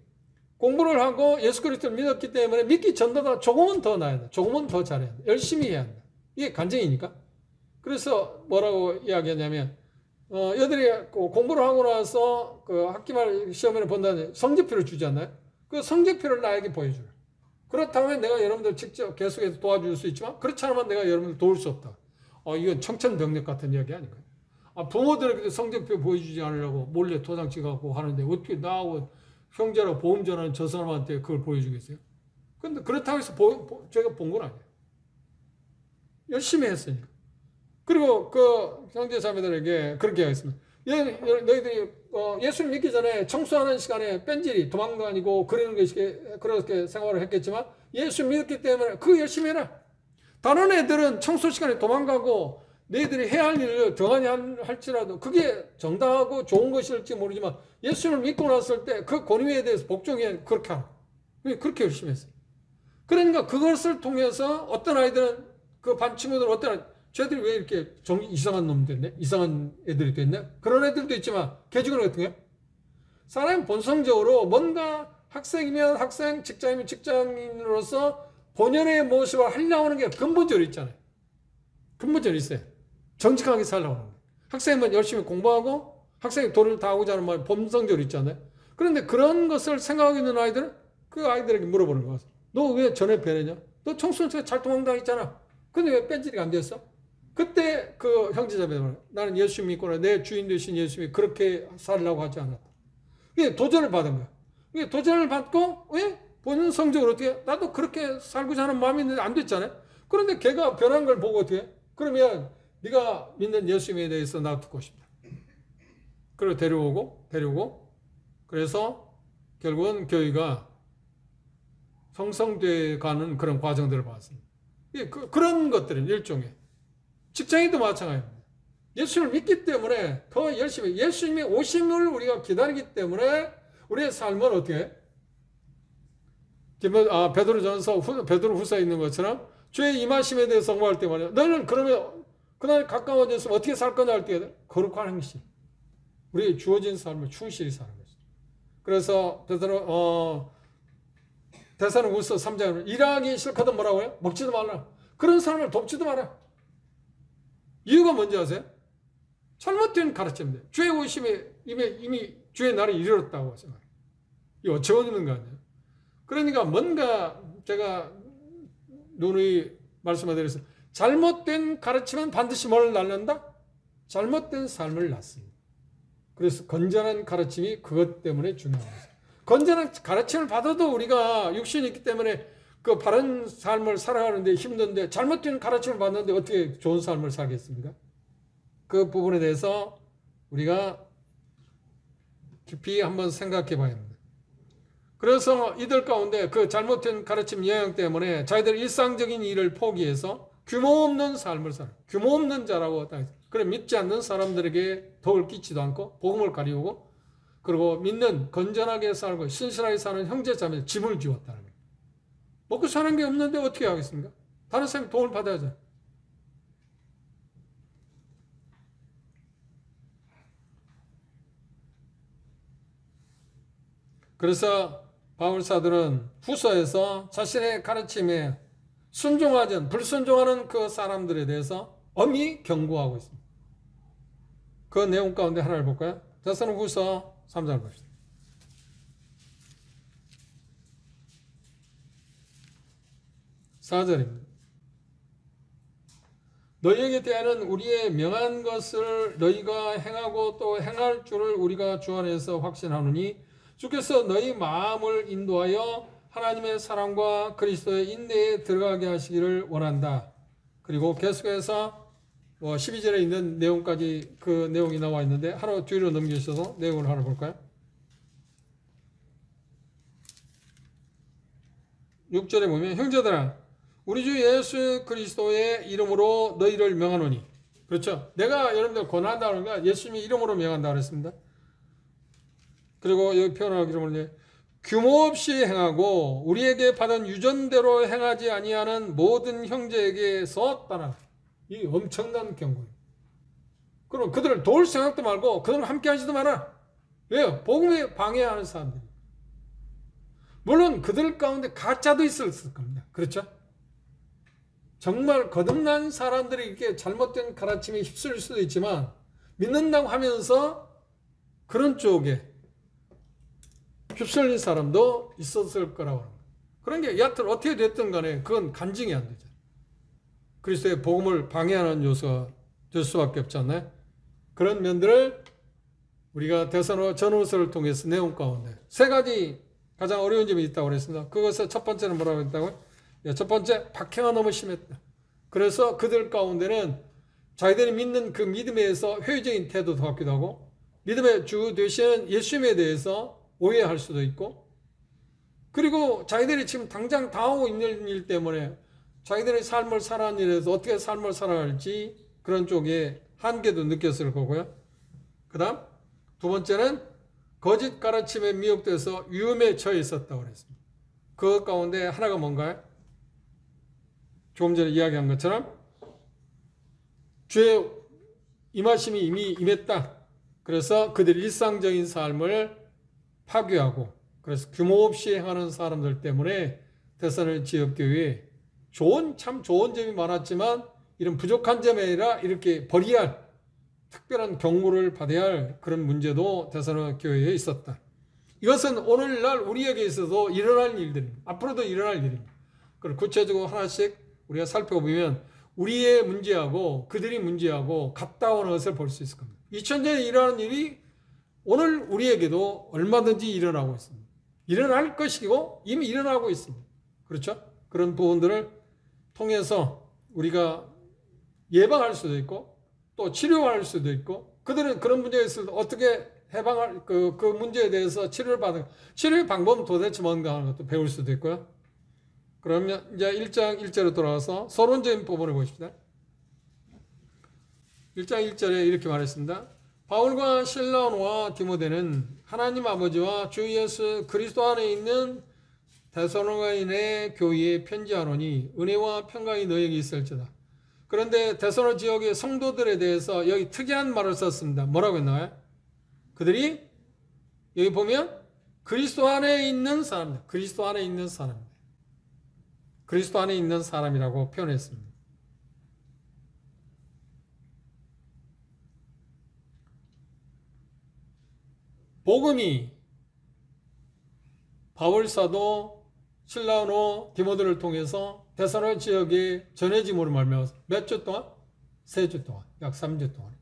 Speaker 1: 공부를 하고 예수 그리스도를 믿었기 때문에 믿기 전보다 조금은 더 나아야 돼. 조금은 더 잘해야 돼. 열심히 해야 한다. 이게 간증이니까. 그래서 뭐라고 이야기하냐면 여들이 공부를 하고 나서 그 학기말 시험을 본다는 성적표를 주지 않나요? 그 성적표를 나에게 보여줘요. 그렇다면 내가 여러분들 직접 계속해서 도와줄 수 있지만 그렇지 않으면 내가 여러분들 도울 수 없다. 이건 청천벽력 같은 이야기 아닌가요? 부모들에게 성적표 보여주지 않으려고 몰래 도장 찍어갖고 하는데 어떻게 나하고 형제라고 보험 전화는 저 사람한테 그걸 보여주겠어요? 근데 그렇다고 해서 제가 본 건 아니에요. 열심히 했으니까. 그리고 그 형제 자매들에게 그렇게 하겠습니다. 너희들이 예수를 믿기 전에 청소하는 시간에 뺀질이 도망다니고 그러는 것이 그렇게 생활을 했겠지만 예수 믿었기 때문에 그거 열심히 해라. 다른 애들은 청소 시간에 도망가고 너희들이 해야 할 일을 더 많이 할지라도 그게 정당하고 좋은 것일지 모르지만 예수를 믿고 났을 때 그 권위에 대해서 복종해 그렇게 하라. 그렇게 열심히 했어요. 그러니까 그것을 통해서 어떤 아이들은 그 반 친구들은 쟤들이 왜 이렇게 이상한 놈 됐네? 이상한 애들이 됐네? 그런 애들도 있지만 개죽은 같은 거예요. 사람은 본성적으로 뭔가 학생이면 학생, 직장이면 직장인으로서 본연의 모습을 하려고 하는 게 근본적으로 있잖아요. 근본적으로 있어요. 정직하게 살려고 하는 거예요. 학생이면 열심히 공부하고 학생이 돈을 다 하고자 하는 말 본성적으로 있잖아요. 그런데 그런 것을 생각하고 있는 아이들은 그 아이들에게 물어보는 거예요. 너 왜 전에 변했냐? 너 청소년 잘 도망다녔잖아. 근데 왜 뺀질이 안 됐어? 그때 그 형제자매는 나는 예수 믿고 내 주인 되신 예수님이 그렇게 살려고 하지 않았다. 이게 도전을 받은 거야. 이게 도전을 받고 왜? 본인 성적으로 어떻게 나도 그렇게 살고자 하는 마음이 있는데 안 됐잖아요. 그런데 걔가 변한 걸 보고 어떻게 해? 그러면 네가 믿는 예수님에 대해서 나 듣고 싶다. 그리고 데려오고 그래서 결국은 교회가 형성돼 가는 그런 과정들을 봤습니다. 그런 것들은 일종의 직장인도 마찬가지입니다. 예수를 믿기 때문에 더 열심히 예수님의 오심을 우리가 기다리기 때문에 우리의 삶은 어떻게 해? 베드로전서 베드로후서에 있는 것처럼 주의 임하심에 대해서 성공할 때 말이야. 너는 그러면 그날 가까워져서 어떻게 살 거냐 할 때 거룩한 행실. 우리의 주어진 삶을 충실히 사는 것이죠. 그래서 데살로니가후서 3장은 일하기 싫거든 뭐라고요? 먹지도 말라. 그런 사람을 돕지도 마라. 이유가 뭔지 아세요? 잘못된 가르침인데 주의 오심에 이미 주의 날이 이르렀다고 생각해요. 이거 어처구니없는 거 아니에요? 그러니까 뭔가 제가 누누이 말씀드렸어요. 잘못된 가르침은 반드시 뭘 낳는다? 잘못된 삶을 낳습니다. 그래서 건전한 가르침이 그것 때문에 중요한 거죠. 건전한 가르침을 받아도 우리가 육신이 있기 때문에 그 바른 삶을 살아가는데 힘든데 잘못된 가르침을 받는데 어떻게 좋은 삶을 살겠습니까? 그 부분에 대해서 우리가 깊이 한번 생각해 봐야 합니다. 그래서 이들 가운데 그 잘못된 가르침 영향 때문에 자기들 일상적인 일을 포기해서 규모 없는 삶을 살아. 규모 없는 자라고 그래 믿지 않는 사람들에게 덕을 끼치도 않고 복음을 가리우고 그리고 믿는 건전하게 살고 신실하게 사는 형제자매 짐을 지웠다는 거예요. 먹고 사는 게 없는데 어떻게 하겠습니까? 다른 사람이 도움을 받아야죠. 그래서 바울사들은 후서에서 자신의 가르침에 불순종하는 그 사람들에 대해서 엄히 경고하고 있습니다. 그 내용 가운데 하나를 볼까요? 데살로니가후서 3장을 봅시다. 4절입니다. 너희에게 대하는 우리의 명한 것을 너희가 행하고 또 행할 줄을 우리가 주 안에서 확신하노니 주께서 너희 마음을 인도하여 하나님의 사랑과 그리스도의 인내에 들어가게 하시기를 원한다. 그리고 계속해서 12절에 있는 내용까지 그 내용이 나와 있는데 하나 뒤로 넘기셔서 내용을 하나 볼까요? 6절에 보면 형제들아 우리 주 예수 그리스도의 이름으로 너희를 명하노니 그렇죠? 내가 여러분들 권한다는 건 예수님의 이름으로 명한다 그랬습니다. 그리고 여기 표현하기로 보면 규모 없이 행하고 우리에게 받은 유전대로 행하지 아니하는 모든 형제에게서 따라. 이 엄청난 경고예요. 그럼 그들을 도울 생각도 말고 그들과 함께 하지도 마라. 왜요? 복음에 방해하는 사람들이. 물론 그들 가운데 가짜도 있었을 겁니다. 그렇죠? 정말 거듭난 사람들이 이렇게 잘못된 가르침에 휩쓸릴 수도 있지만 믿는다고 하면서 그런 쪽에 휩쓸린 사람도 있었을 거라고 합니다. 그런 게 여하튼 어떻게 됐든 간에 그건 간증이 안 되죠. 그리스도의 복음을 방해하는 요소가 될 수밖에 없지 않나요? 그런 면들을 우리가 데살로니가 전후서를 통해서 내용 가운데 세 가지 가장 어려운 점이 있다고 그랬습니다. 그것의 첫 번째는 뭐라고 했다고요? 첫 번째, 박해가 너무 심했다. 그래서 그들 가운데는 자기들이 믿는 그 믿음에서 회의적인 태도도 갖기도 하고 믿음의 주 되시는 예수님에 대해서 오해할 수도 있고 그리고 자기들이 지금 당장 당하고 있는 일 때문에 자기들의 삶을 살아가는 일에서 어떻게 삶을 살아갈지 그런 쪽에 한계도 느꼈을 거고요. 그 다음 두 번째는 거짓 가르침에 미혹돼서 위험에 처해 있었다고 그랬습니다. 그 가운데 하나가 뭔가요? 조금 전에 이야기한 것처럼 주의 임하심이 이미 임했다. 그래서 그들이 일상적인 삶을 파괴하고 그래서 규모 없이 행하는 사람들 때문에 데살로니가 지역교회에 참 좋은 점이 많았지만 이런 부족한 점이 아니라 이렇게 버려야 할 특별한 경고를 받아야 할 그런 문제도 데살로니가 교회에 있었다. 이것은 오늘날 우리에게 있어도 일어날 일들입니다. 앞으로도 일어날 일입니다. 그걸 구체적으로 하나씩 우리가 살펴보면 우리의 문제하고 그들이 문제하고 같다 오는 것을 볼 수 있을 겁니다. 2000년에 일어나는 일이 오늘 우리에게도 얼마든지 일어나고 있습니다. 일어날 것이고 이미 일어나고 있습니다. 그렇죠? 그런 부분들을 통해서 우리가 예방할 수도 있고 또 치료할 수도 있고 그들은 그런 문제가 있을 때 어떻게 해방할 그 문제에 대해서 치료를 받는 치료의 방법은 도대체 뭔가 하는 것도 배울 수도 있고요. 그러면 이제 1장 1절로 돌아와서 서론적인 부분을 보십시다. 1장 1절에 이렇게 말했습니다. 바울과 실라노와 디모데는 하나님 아버지와 주 예수 그리스도 안에 있는 데살로니가인의 교회에 편지하노니 은혜와 평강이 너에게 있을지어다. 그런데 데살로니가 지역의 성도들에 대해서 여기 특이한 말을 썼습니다. 뭐라고 했나요? 그들이 여기 보면 그리스도 안에 있는 사람들, 그리스도 안에 있는 사람입니다. 그리스도 안에 있는 사람이라고 표현했습니다. 복음이 바울사도 실라노 디모데를 통해서 데살로니가 지역에 전해짐으로 말미암아서 몇 주 동안? 3주 동안, 약 3주 동안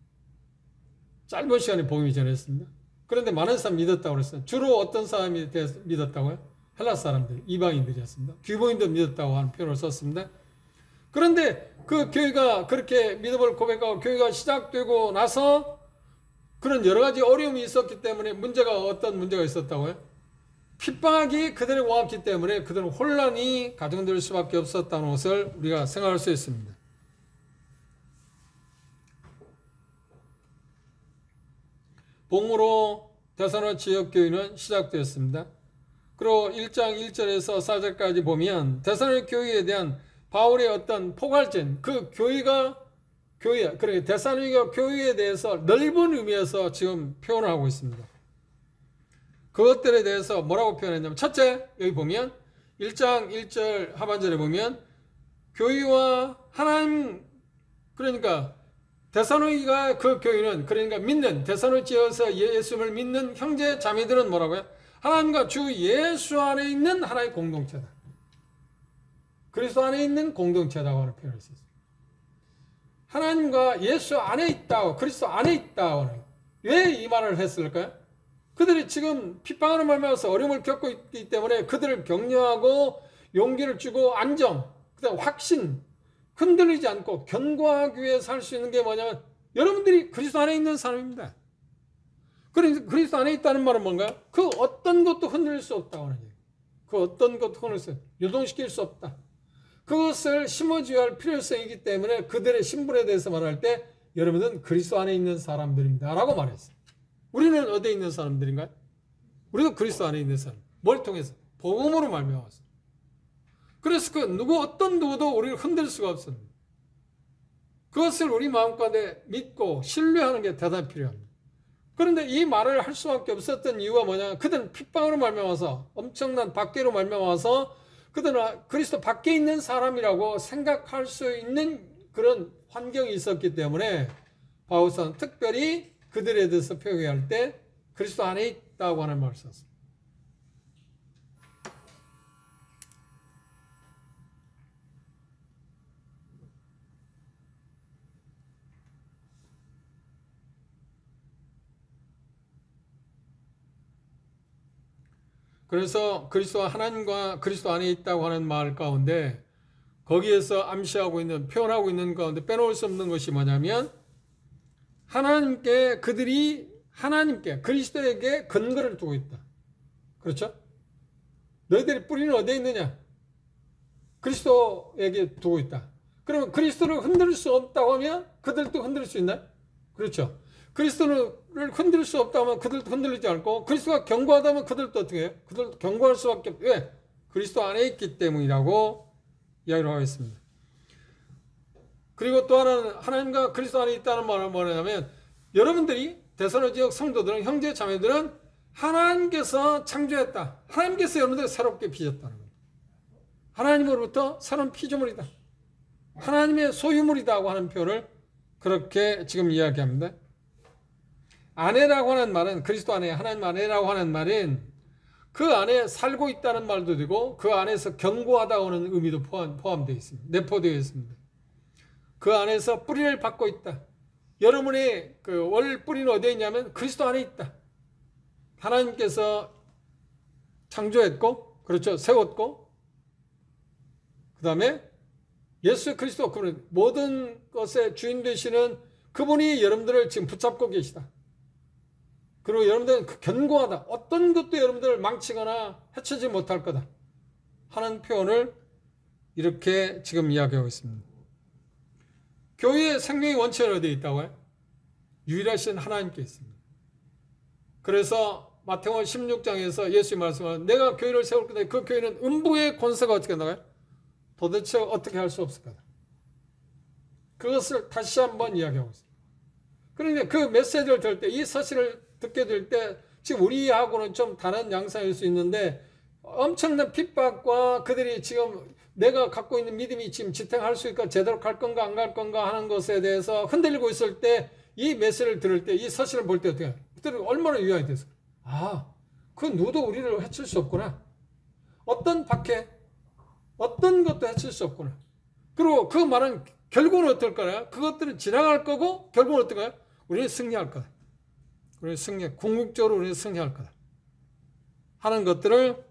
Speaker 1: 짧은 시간에 복음이 전했습니다. 그런데 많은 사람이 믿었다고 그랬어요. 주로 어떤 사람이 믿었다고요? 헬라 사람들, 이방인들이었습니다. 귀부인도 믿었다고 하는 표현을 썼습니다. 그런데 그 교회가 그렇게 믿음을 고백하고 교회가 시작되고 나서 그런 여러 가지 어려움이 있었기 때문에 어떤 문제가 있었다고요? 핍박이 그들에게 왔기 때문에 그들은 혼란이 가정될 수밖에 없었다는 것을 우리가 생각할 수 있습니다. 복음으로 데살로니가 지역교회는 시작되었습니다. 그리고 1장 1절에서 4절까지 보면 데살로니가 교회에 대한 바울의 어떤 포괄점, 그 그러니까 데살로니가 교회에 대해서 넓은 의미에서 지금 표현을 하고 있습니다. 그것들에 대해서 뭐라고 표현했냐면 첫째, 여기 보면 1장 1절 하반절에 보면 교회와 하나님, 그러니까 데살로니가 그 교회는 그러니까 믿는 데살로니가 지역에서 예수를 믿는 형제 자매들은 뭐라고요? 하나님과 주 예수 안에 있는 하나의 공동체다. 그리스도 안에 있는 공동체라고 하는 표현을 썼습니다. 하나님과 예수 안에 있다고, 그리스도 안에 있다고. 왜 이 말을 했을까요? 그들이 지금 핍박하는 말면서 어려움을 겪고 있기 때문에 그들을 격려하고 용기를 주고 안정, 그다음 확신, 흔들리지 않고 견고하기 위해 살 수 있는 게 뭐냐면 여러분들이 그리스도 안에 있는 사람입니다. 그리스도 안에 있다는 말은 뭔가요? 그 어떤 것도 흔들릴 수 없다고 하는 얘기예요. 그 어떤 것도 흔들릴 수 없다. 유동시킬 수 없다. 그것을 심어줘야 할 필요성이기 때문에 그들의 신분에 대해서 말할 때 여러분은 그리스도 안에 있는 사람들입니다 라고 말했어요. 우리는 어디에 있는 사람들인가요? 우리도 그리스도 안에 있는 사람. 뭘 통해서? 복음으로 말미암아서. 그래서 어떤 누구도 우리를 흔들 수가 없습니다. 그것을 우리 마음가운데 믿고 신뢰하는 게 대단히 필요합니다. 그런데 이 말을 할 수밖에 없었던 이유가 뭐냐? 그들은 핍박으로 말미암아서 엄청난 박해로 말미암아서 그들은 그리스도 밖에 있는 사람이라고 생각할 수 있는 그런 환경이 있었기 때문에 바울사는 특별히 그들에 대해서 표현할 때 그리스도 안에 있다고 하는 말을 썼습니다. 그래서 그리스도와 하나님과 그리스도 안에 있다고 하는 말 가운데 거기에서 암시하고 있는 표현하고 있는 가운데 빼놓을 수 없는 것이 뭐냐면 하나님께 그들이 하나님께 그리스도에게 근거를 두고 있다. 그렇죠? 너희들의 뿌리는 어디에 있느냐? 그리스도에게 두고 있다. 그러면 그리스도를 흔들 수 없다고 하면 그들도 흔들 수 있나요? 그렇죠. 그리스도를 흔들 수 없다면 그들도 흔들리지 않고 그리스도가 견고하다면 그들도 어떻게 해요? 그들도 견고할 수밖에 없어요. 왜? 그리스도 안에 있기 때문이라고 이야기를 하고 있습니다. 그리고 또 하나는 하나님과 그리스도 안에 있다는 말은 뭐냐면 여러분들이 데살로니가 지역 성도들은 형제 자매들은 하나님께서 창조했다. 하나님께서 여러분들을 새롭게 빚었다는 겁니다. 하나님으로부터 새로운 피조물이다. 하나님의 소유물이다고 하는 표현을 그렇게 지금 이야기합니다. 아내라고 하는 말은 그리스도 안에 하나님 안에라고 하는 말은 그 안에 살고 있다는 말도 되고 그 안에서 견고하다고 하는 의미도 포함되어 있습니다. 내포되어 있습니다. 그 안에서 뿌리를 받고 있다. 여러분의 그 월 뿌리는 어디에 있냐면 그리스도 안에 있다. 하나님께서 창조했고 그렇죠. 세웠고 그 다음에 예수 그리스도 그분 모든 것의 주인 되시는 그분이 여러분들을 지금 붙잡고 계시다. 그리고 여러분들은 견고하다. 어떤 것도 여러분들을 망치거나 해치지 못할 거다. 하는 표현을 이렇게 지금 이야기하고 있습니다. 교회의 생명의 원천이 어디에 있다고요? 유일하신 하나님께 있습니다. 그래서 마태복음 16장에서 예수님 말씀하신 내가 교회를 세울 건데 그 교회는 음부의 권세가 어떻게 나가요? 도대체 어떻게 할 수 없을 거다. 그것을 다시 한번 이야기하고 있습니다. 그런데 그 메시지를 들을 때, 이 사실을 듣게 될 때, 지금 우리하고는 좀 다른 양상일 수 있는데, 엄청난 핍박과 그들이 지금 내가 갖고 있는 믿음이 지금 지탱할 수 있을까, 제대로 갈 건가, 안 갈 건가 하는 것에 대해서 흔들리고 있을 때, 이 메시지를 들을 때, 이 사실을 볼 때 어떻게 해요? 그들이 얼마나 유한이 됐어요? 아, 그 누구도 우리를 해칠 수 없구나. 어떤 박해, 어떤 것도 해칠 수 없구나. 그리고 그 말은 결국은 어떨까요? 그것들은 지나갈 거고 결국은 어떨까요? 우리는 승리할 거다. 우리는 궁극적으로 우리는 승리할 거다. 하는 것들을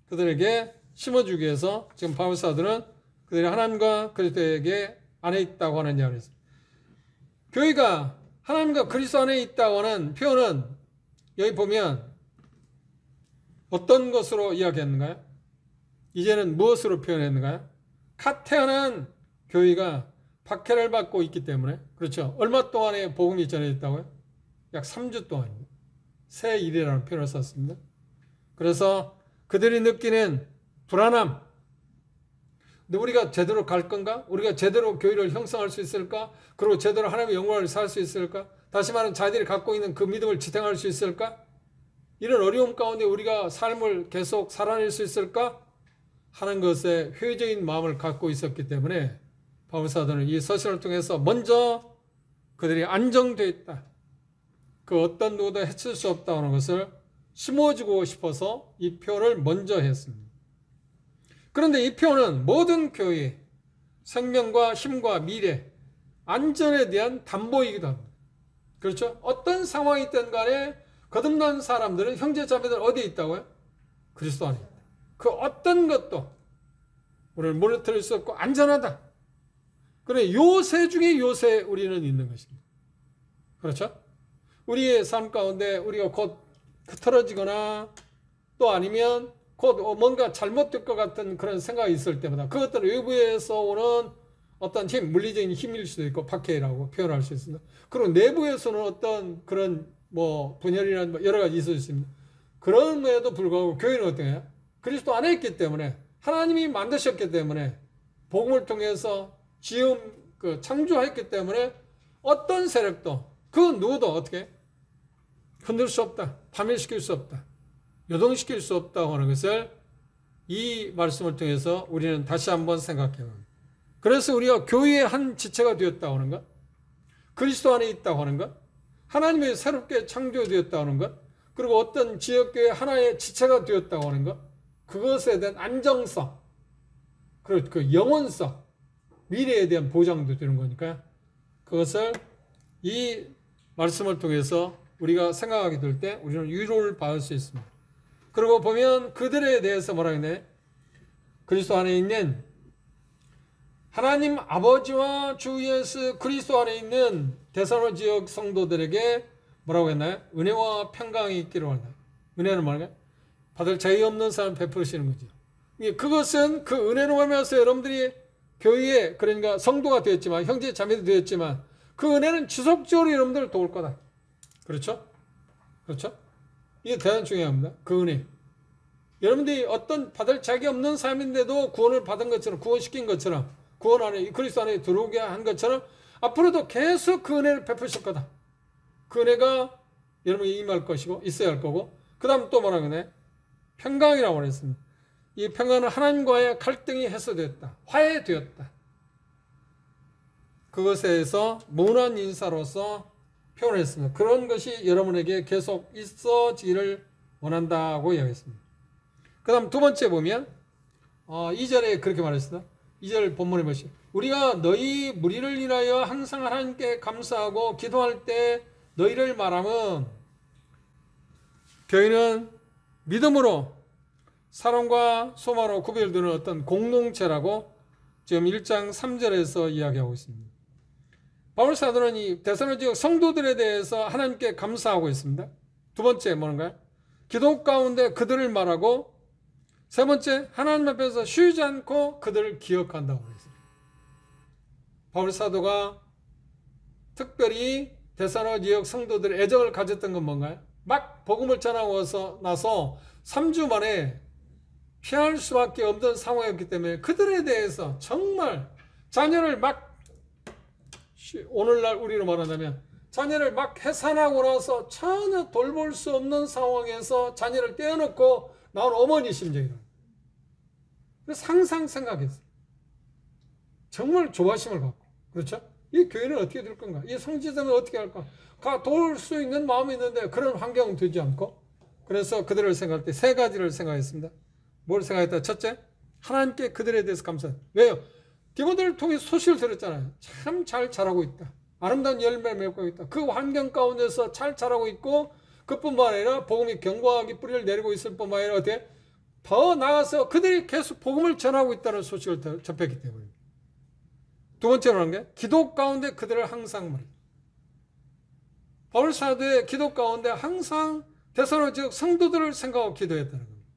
Speaker 1: 그들에게 심어주기 위해서 지금 바울사들은 그들이 하나님과 그리스도에게 안에 있다고 하는 이야기를 했습니다. 교회가 하나님과 그리스도 안에 있다고 하는 표현은 여기 보면 어떤 것으로 이야기했는가요? 이제는 무엇으로 표현했는가요? 갓 태어난 교회가 박해를 받고 있기 때문에 그렇죠. 얼마 동안에 복음이 전해졌다고요? 약 3주 동안입니다. 새 일이라는 표현을 썼습니다. 그래서 그들이 느끼는 불안함. 근데 우리가 제대로 갈 건가? 우리가 제대로 교회를 형성할 수 있을까? 그리고 제대로 하나님의 영광을 살 수 있을까? 다시 말하면 자기들이 갖고 있는 그 믿음을 지탱할 수 있을까? 이런 어려움 가운데 우리가 삶을 계속 살아낼 수 있을까? 하는 것에 회의적인 마음을 갖고 있었기 때문에 바울사도는 이 서신을 통해서 먼저 그들이 안정되어 있다. 그 어떤 누구도 해칠 수 없다는 것을 심어주고 싶어서 이 표현을 먼저 했습니다. 그런데 이 표현은 모든 교회의 생명과 힘과 미래, 안전에 대한 담보이기도 합니다. 그렇죠? 어떤 상황이 있든 간에 거듭난 사람들은 형제자매들 어디에 있다고요? 그리스도 안에 있다. 그 어떤 것도 우리를 무너뜨릴 수 없고 안전하다. 그래 요새 중에 요새 우리는 있는 것입니다. 그렇죠? 우리의 삶 가운데 우리가 곧 틀어지거나 또 아니면 곧 뭔가 잘못될 것 같은 그런 생각이 있을 때마다 그것들은 외부에서 오는 어떤 힘, 물리적인 힘일 수도 있고 박해라고 표현할 수 있습니다. 그리고 내부에서는 어떤 그런 뭐 분열이나 여러 가지 있을 수 있습니다. 그럼에도 불구하고 교회는 어때요? 그리스도 안에 있기 때문에 하나님이 만드셨기 때문에 복음을 통해서 창조했기 때문에 어떤 세력도 그 누구도 어떻게 흔들 수 없다. 파멸시킬 수 없다. 요동시킬 수 없다고 하는 것을 이 말씀을 통해서 우리는 다시 한번 생각해 봅니다. 그래서 우리가 교회의 한 지체가 되었다고 하는 것, 그리스도 안에 있다고 하는 것, 하나님의 새롭게 창조되었다고 하는 것, 그리고 어떤 지역교회 하나의 지체가 되었다고 하는 것, 그것에 대한 안정성, 그리고 그 영원성, 미래에 대한 보장도 되는 거니까 그것을 이 말씀을 통해서 우리가 생각하게 될 때 우리는 위로를 받을 수 있습니다. 그리고 보면 그들에 대해서 뭐라 했네? 그리스도 안에 있는 하나님 아버지와 주 예수 그리스도 안에 있는 데살로니가 지역 성도들에게 뭐라고 했나요? 은혜와 평강이 있기를 원한다. 은혜는 뭐냐? 받을 자유 없는 사람 베푸시는 거죠. 그것은 그 은혜로 하면서 여러분들이 교회에 그러니까 성도가 되었지만 형제 자매도 되었지만 그 은혜는 지속적으로 여러분들을 도울 거다. 그렇죠? 그렇죠? 이게 대단히 중요합니다. 그 은혜. 여러분들이 어떤 받을 자격이 없는 사람인데도 구원을 받은 것처럼 구원시킨 것처럼 구원 안에 그리스도 안에 들어오게 한 것처럼 앞으로도 계속 그 은혜를 베푸실 거다. 그 은혜가 여러분이 임할 것이고 있어야 할 거고 그 다음 또 뭐라고 하네? 평강이라고 했습니다. 이 평강은 하나님과의 갈등이 해소되었다. 화해되었다. 그것에 대해서 무난 인사로서 표현했습니다. 그런 것이 여러분에게 계속 있어지기를 원한다고 이야기했습니다. 그 다음 두 번째 보면 2절에 그렇게 말했습니다. 2절 본문에 보시죠. 우리가 너희 무리를 인하여 항상 하나님께 감사하고 기도할 때 너희를 말하면 교회는 믿음으로 사랑과 소망으로 구별되는 어떤 공동체라고 지금 1장 3절에서 이야기하고 있습니다. 바울 사도는 이 데살로니가 지역 성도들에 대해서 하나님께 감사하고 있습니다. 두 번째 뭔가요? 기도 가운데 그들을 말하고 세 번째 하나님 앞에서 쉬지 않고 그들을 기억한다고 했습니다. 바울 사도가 특별히 데살로니가 지역 성도들의 애정을 가졌던 건 뭔가요? 막 복음을 전하고 나서 3주 만에 피할 수밖에 없는 상황이었기 때문에 그들에 대해서 정말 자녀를 막 오늘날 우리로 말한다면 자녀를 막 해산하고 나서 전혀 돌볼 수 없는 상황에서 자녀를 떼어놓고 나온 어머니 심정이라. 그래서 항상 생각했어요. 정말 조바심을 갖고. 그렇죠? 이 교회는 어떻게 될 건가? 이 성지자는 어떻게 할까? 도울 수 있는 마음이 있는데 그런 환경은 되지 않고. 그래서 그들을 생각할 때 세 가지를 생각했습니다. 뭘 생각했다? 첫째, 하나님께 그들에 대해서 감사해요. 왜요? 디모데를 통해 소식을 들었잖아요. 참 잘 자라고 있다. 아름다운 열매를 맺고 있다. 그 환경 가운데서 잘 자라고 있고 그뿐만 아니라 복음이 견고하게 뿌리를 내리고 있을 뿐만 아니라 어떻게 더 나아가서 그들이 계속 복음을 전하고 있다는 소식을 접했기 때문에. 두 번째로 하는 게 기도 가운데 그들을 항상 말이에요. 바울 사도의 기도 가운데 항상 데살로니가 지역 성도들을 생각하고 기도했다는 겁니다.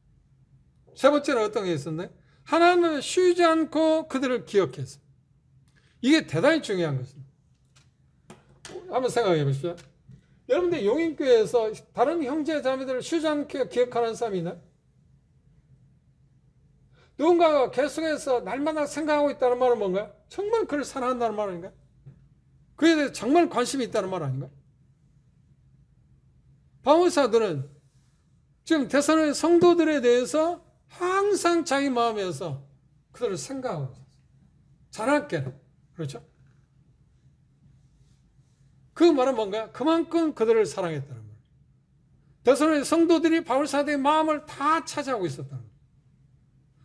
Speaker 1: 세 번째는 어떤 게 있었나요? 하나님은 쉬지 않고 그들을 기억했어요. 이게 대단히 중요한 것입니다. 한번 생각해 보시죠. 여러분들 용인교회에서 다른 형제 자매들을 쉬지 않게 기억하는 사람이 있나요? 누군가가 계속해서 날마다 생각하고 있다는 말은 뭔가요? 정말 그를 사랑한다는 말 아닌가요? 그에 대해서 정말 관심이 있다는 말 아닌가요? 바울 사도는 지금 데살로니가 성도들에 대해서 항상 자기 마음에서 그들을 생각하고 있었어요. 자나깨나. 그렇죠? 그 말은 뭔가요? 그만큼 그들을 사랑했다는 거예요. 데살로니가 성도들이 바울 사도의 마음을 다 차지하고 있었다는 거예요.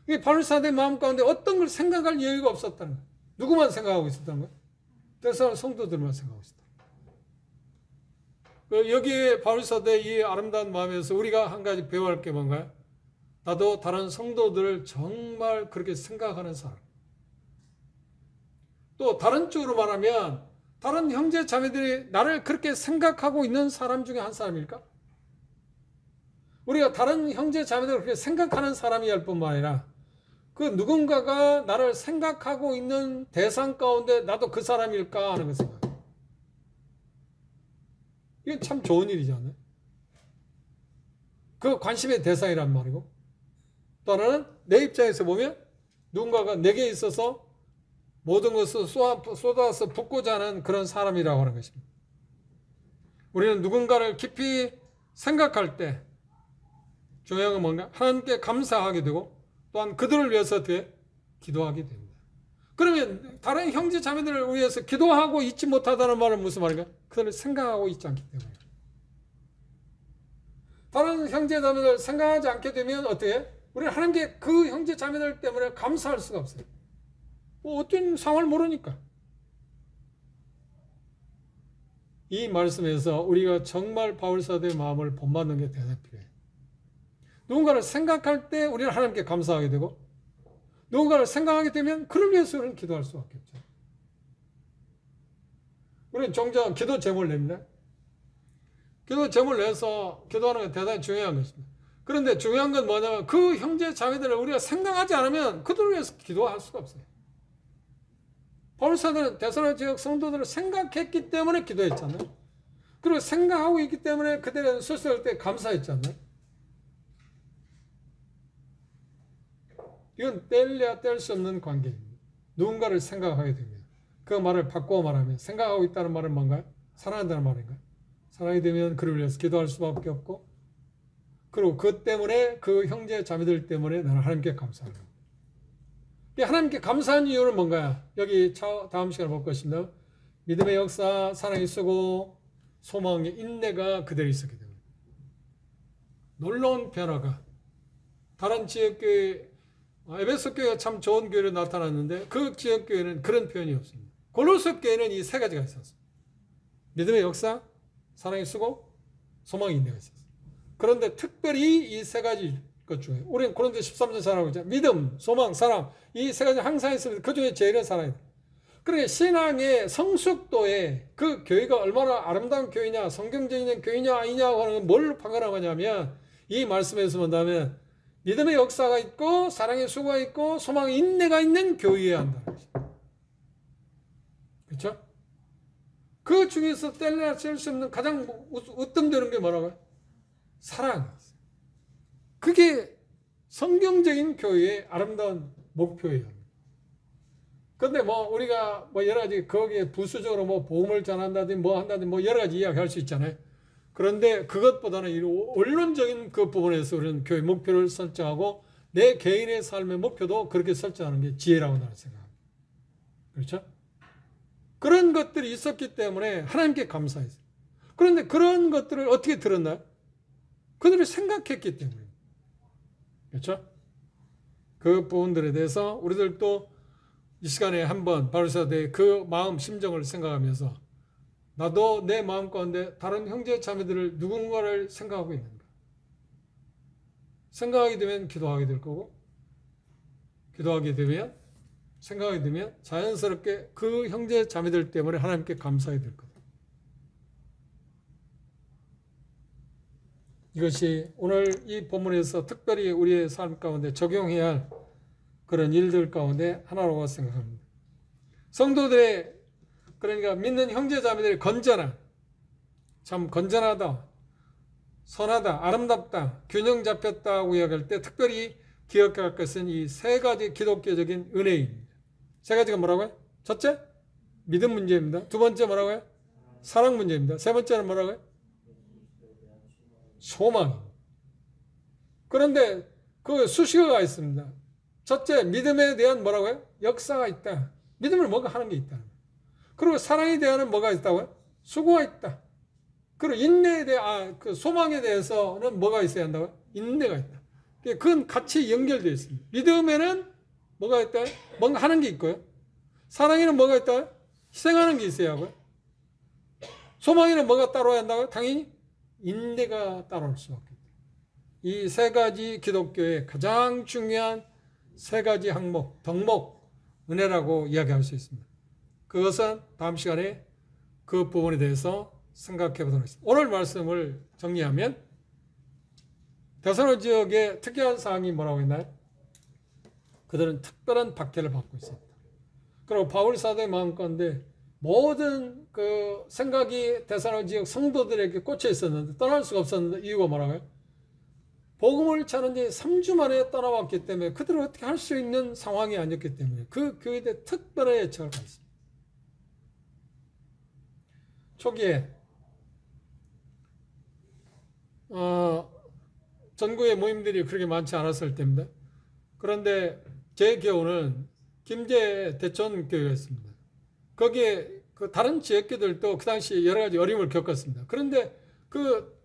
Speaker 1: 이 바울 사도의 마음 가운데 어떤 걸 생각할 여유가 없었다는 거예요. 누구만 생각하고 있었다는 거예요? 데살로니가 성도들만 생각하고 있었다. 여기에 바울 사도의 이 아름다운 마음에서 우리가 한 가지 배워야 할 게 뭔가요? 나도 다른 성도들을 정말 그렇게 생각하는 사람. 또 다른 쪽으로 말하면 다른 형제 자매들이 나를 그렇게 생각하고 있는 사람 중에 한 사람일까? 우리가 다른 형제 자매들을 그렇게 생각하는 사람이 할 뿐만 아니라 그 누군가가 나를 생각하고 있는 대상 가운데 나도 그 사람일까 하는 걸 생각해요. 이게 참 좋은 일이지 않나요? 그 관심의 대상이란 말이고 또 하나는 내 입장에서 보면 누군가가 내게 있어서 모든 것을 쏟아서 붓고자 하는 그런 사람이라고 하는 것입니다. 우리는 누군가를 깊이 생각할 때 중요한 건 뭔가? 하나님께 감사하게 되고 또한 그들을 위해서 어떻게? 기도하게 됩니다. 그러면 다른 형제 자매들을 위해서 기도하고 있지 못하다는 말은 무슨 말인가? 그들을 생각하고 있지 않기 때문에. 다른 형제 자매들 생각하지 않게 되면 어떻게? 우리는 하나님께 그 형제 자매들 때문에 감사할 수가 없어요. 뭐 어떤 상황을 모르니까. 이 말씀에서 우리가 정말 바울사도의 마음을 본받는 게 대단히 필요해요. 누군가를 생각할 때 우리는 하나님께 감사하게 되고 누군가를 생각하게 되면 그를 위해서 우리는 기도할 수밖에 없죠. 우리는 종종 기도 제목을 냅니다. 기도 제목을 내서 기도하는 게 대단히 중요한 것입니다. 그런데 중요한 건 뭐냐면 그 형제 자매들을 우리가 생각하지 않으면 그들을 위해서 기도할 수가 없어요. 바울사도는 데살로니가 지역 성도들을 생각했기 때문에 기도했잖아요. 그리고 생각하고 있기 때문에 그들의 수술할 때 감사했잖아요. 이건 뗄래야 뗄 수 없는 관계입니다. 누군가를 생각하게 됩니다. 그 말을 바꾸어 말하면 생각하고 있다는 말은 뭔가요? 사랑한다는 말인가요? 사랑이 되면 그를 위해서 기도할 수밖에 없고 그리고 그 때문에 그 형제 자매들 때문에 나는 하나님께 감사하는 겁니다. 하나님께 감사한 이유는 뭔가요? 여기 다음 시간에 볼 것입니다. 믿음의 역사, 사랑이 쓰고 소망의 인내가 그대로 있었기 때문에 놀라운 변화가 다른 지역교회 에베소 교회가 참 좋은 교회로 나타났는데 그 지역교회는 그런 표현이 없습니다. 골로새 교회는 이 세 가지가 있었습니다. 믿음의 역사, 사랑이 쓰고 소망의 인내가 있었습니다. 그런데 특별히 이 세 가지 것 중에 우리는 고린도 13절 사랑하고 있잖아요. 믿음, 소망, 사랑 이 세 가지 항상 있습니다. 그 중에 제일은 사랑이다. 그러니까 신앙의 성숙도에 그 교회가 얼마나 아름다운 교회냐 성경적인 교회냐 아니냐 하는 건 뭘 판가름하냐면 이 말씀에서 본다면 믿음의 역사가 있고 사랑의 수고가 있고 소망의 인내가 있는 교회여야 한다는 것입니다. 그렇죠? 그 중에서 뗄래야 뗄 수 없는 가장 으뜸되는 게 뭐라고요? 사랑이었어요. 그게 성경적인 교회의 아름다운 목표예요. 근데 뭐 우리가 뭐 여러 가지 거기에 부수적으로 뭐 복음을 전한다든지 뭐 한다든지 뭐 여러 가지 이야기할 수 있잖아요. 그런데 그것보다는 이 원론적인 그 부분에서 우리는 교회 목표를 설정하고 내 개인의 삶의 목표도 그렇게 설정하는 게 지혜라고 나는 생각합니다. 그렇죠? 그런 것들이 있었기 때문에 하나님께 감사했어요. 그런데 그런 것들을 어떻게 들었나요? 그들이 생각했기 때문에. 그렇죠? 그 부분들에 대해서 우리들도 이 시간에 한번 바울사도의 그 마음 심정을 생각하면서 나도 내 마음 가운데 다른 형제 자매들을 누군가를 생각하고 있는가? 생각하게 되면 기도하게 될 거고 기도하게 되면 생각하게 되면 자연스럽게 그 형제 자매들 때문에 하나님께 감사하게 될 거다. 이것이 오늘 이 본문에서 특별히 우리의 삶 가운데 적용해야 할 그런 일들 가운데 하나라고 생각합니다. 성도들의 그러니까 믿는 형제 자매들의 건전한 참 건전하다, 선하다, 아름답다, 균형 잡혔다고 이야기할 때 특별히 기억할 것은 이 세 가지 기독교적인 은혜입니다. 세 가지가 뭐라고요? 첫째, 믿음 문제입니다. 두 번째 뭐라고요? 사랑 문제입니다. 세 번째는 뭐라고요? 소망입니다. 그런데 그 수식어가 있습니다. 첫째, 믿음에 대한 뭐라고요? 역사가 있다. 믿음을 뭔가 하는 게 있다. 그리고 사랑에 대한 뭐가 있다고요? 수고가 있다. 그리고 인내에 대한 그 소망에 대해서는 뭐가 있어야 한다고요? 인내가 있다. 그건 같이 연결되어 있습니다. 믿음에는 뭐가 있다? 뭔가 하는 게 있고요. 사랑에는 뭐가 있다? 희생하는 게 있어야 하고요. 소망에는 뭐가 따라야 한다고요? 당연히 인내가 따라올 수밖에 없다. 이 세 가지 기독교의 가장 중요한 세 가지 항목, 덕목, 은혜라고 이야기할 수 있습니다. 그것은 다음 시간에 그 부분에 대해서 생각해 보도록 하겠습니다. 오늘 말씀을 정리하면 데살로니가 지역의 특이한 사항이 뭐라고 했나요? 그들은 특별한 박해를 받고 있습니다. 그리고 바울 사도의 마음 가운데 모든 그 생각이 데살로니가 지역 성도들에게 꽂혀 있었는데 떠날 수가 없었는데 이유가 뭐라고요? 복음을 전한 지 3주 만에 떠나왔기 때문에 그들을 어떻게 할 수 있는 상황이 아니었기 때문에 그 교회에 대해 특별한 애착을 가졌습니다. 초기에 전국의 모임들이 그렇게 많지 않았을 때입니다. 그런데 제 교우는 김제 대천 교회가 있습니다. 거기에 그 다른 지역교들도 그 당시 여러 가지 어려움을 겪었습니다. 그런데 그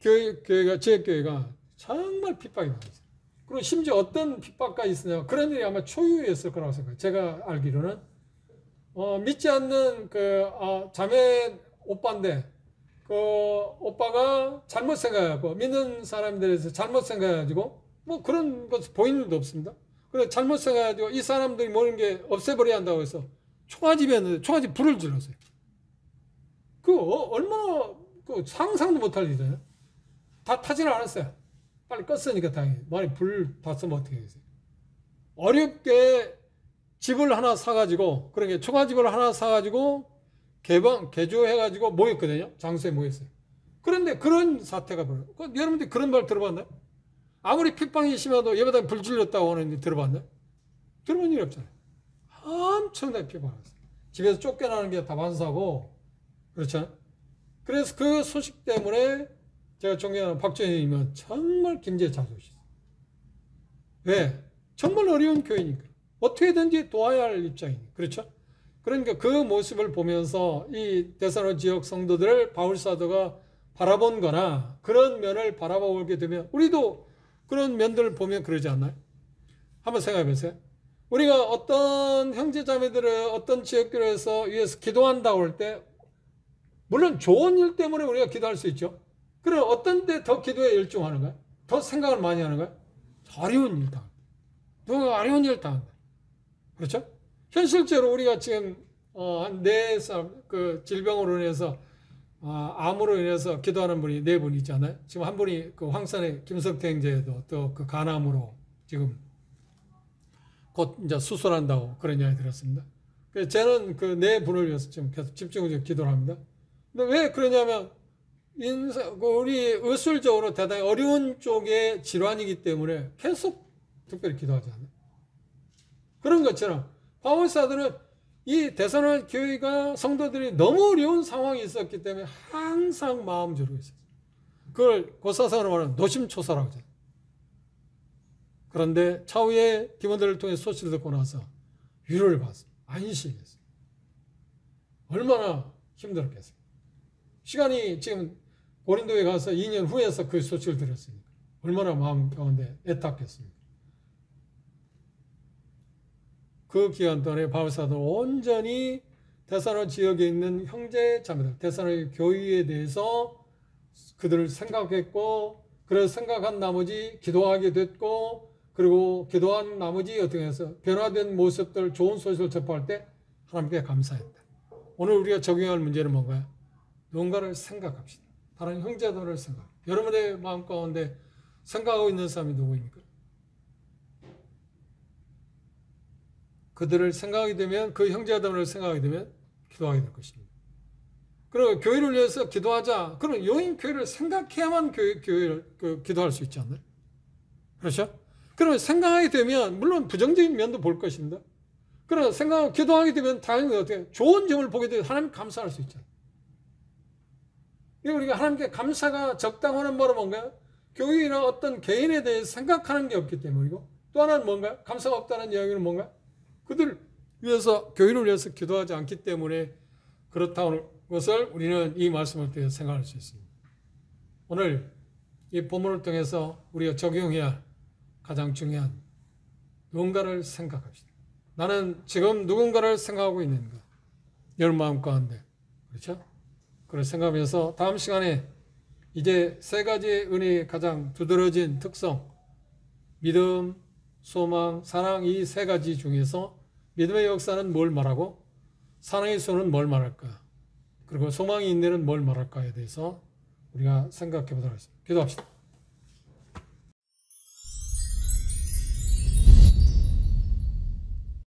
Speaker 1: 교회가, 지역교회가 정말 핍박이 많았어요. 그리고 심지어 어떤 핍박까지 있으냐, 그런 일이 아마 초유였을 거라고 생각해요. 제가 알기로는 믿지 않는 자매 오빠인데 그 오빠가 잘못 생각하고 믿는 사람들에서 잘못 생각해가지고 뭐 그런 것 보이는 일도 없습니다. 그래 잘못 생각해가지고 이 사람들이 모르는 게 없애버려야 한다고 해서 총알집이 했는데 총알집 불을 질렀어요. 얼마나 상상도 못할 일이잖아요. 다 타지는 않았어요. 빨리 껐으니까 다행히. 만약 불 탔으면 어떻게 되겠어요? 어렵게 집을 하나 사가지고, 그러니까 총알집을 하나 사가지고 개조해가지고 모였거든요. 장소에 모였어요. 그런데 그런 사태가 벌어요. 여러분들 그런 말 들어봤나요? 아무리 핍박이 심해도 예배당에 불 질렀다고 하는데 들어봤나요? 들어본 일이 없잖아요. 엄청나게 핍박했어요. 집에서 쫓겨나는 게 다반사고, 그렇죠? 그래서 그 소식 때문에 제가 존경하는 박주현님은 정말 김제 자주시죠. 왜? 정말 어려운 교회니까. 어떻게든지 도와야 할 입장이니까. 그렇죠? 그러니까 그 모습을 보면서 이 데살로니가 지역 성도들을 바울 사도가 바라본 거나 그런 면을 바라보게 되면 우리도 그런 면들을 보면 그러지 않나요? 한번 생각해 보세요. 우리가 어떤 형제자매들을 어떤 지역교회에서 위해서 기도한다고 할 때 물론 좋은 일 때문에 우리가 기도할 수 있죠. 그럼 어떤 때 더 기도에 열중하는가요? 더 생각을 많이 하는가요? 어려운 일 당한다. 누가 어려운 일 당한다. 그렇죠? 현실적으로 우리가 지금 한 4사람 그 질병으로 인해서 암으로 인해서 기도하는 분이 4분 있잖아요. 지금 한 분이 그 황산의 김석태 형제도 또 그 간암으로 지금 곧 이제 수술한다고 그런 이야기 들었습니다. 그래서 저는 그 4분을 위해서 지금 계속 집중적으로 기도를 합니다. 근데 왜 그러냐면 우리 의술적으로 대단히 어려운 쪽의 질환이기 때문에 계속 특별히 기도하지 않아요. 그런 것처럼 바울 사도는 이 데살로니가 교회가 성도들이 너무 어려운 상황이 있었기 때문에 항상 마음 졸고 있었어요. 그걸 고사성으로 말하면 노심초사라고 하죠. 그런데 차후에 팀원들을 통해 소식을 듣고 나서 위로를 받았어요. 안심했어요. 얼마나 힘들었겠어요. 시간이 지금 고린도에 가서 2년 후에서 그 소식을 들었으니까 얼마나 마음 가운데 애탔겠습니까? 그 기간 동안에 바울 사도는 온전히 데살로니가 지역에 있는 형제 자매들, 데살로니가 교회에 대해서 그들을 생각했고, 그래서 생각한 나머지 기도하게 됐고, 그리고 기도한 나머지 어떻게 해서 변화된 모습들, 좋은 소식을 접할 때 하나님께 감사했다. 오늘 우리가 적용할 문제는 뭔가요? 누군가를 생각합시다. 다른 형제들을 생각. 여러분의 마음 가운데 생각하고 있는 사람이 누구입니까? 그들을 생각하게 되면, 그 형제들을 생각하게 되면 기도하게 될 것입니다. 그리고 교회를 위해서 기도하자. 그러면 여인 교회를 생각해야만 교회를 기도할 수 있지 않나요? 그렇죠? 그러면 생각하게 되면 물론 부정적인 면도 볼 것입니다. 그러나 기도하게 되면 당연히 어떻게 좋은 점을 보게 되면 하나님 감사할 수 있잖아요. 우리가 하나님께 감사가 적당하는 말은 뭔가요? 교회나 어떤 개인에 대해서 생각하는 게 없기 때문이고, 또 하나는 뭔가요? 감사가 없다는 이야기는 뭔가요? 그들 위해서, 교회를 위해서 기도하지 않기 때문에 그렇다는 것을 우리는 이 말씀을 통해서 생각할 수 있습니다. 오늘 이 본문을 통해서 우리가 적용해야 할 가장 중요한 누군가를 생각합시다. 나는 지금 누군가를 생각하고 있는가? 여러분 마음 가운데. 그렇죠? 그걸 생각하면서 다음 시간에 이제 3가지의 은혜의 가장 두드러진 특성, 믿음, 소망, 사랑, 이 3가지 중에서 믿음의 역사는 뭘 말하고 사랑의 수는 뭘 말할까? 그리고 소망의 인내는 뭘 말할까에 대해서 우리가 생각해 보도록 하겠습니다. 기도합시다.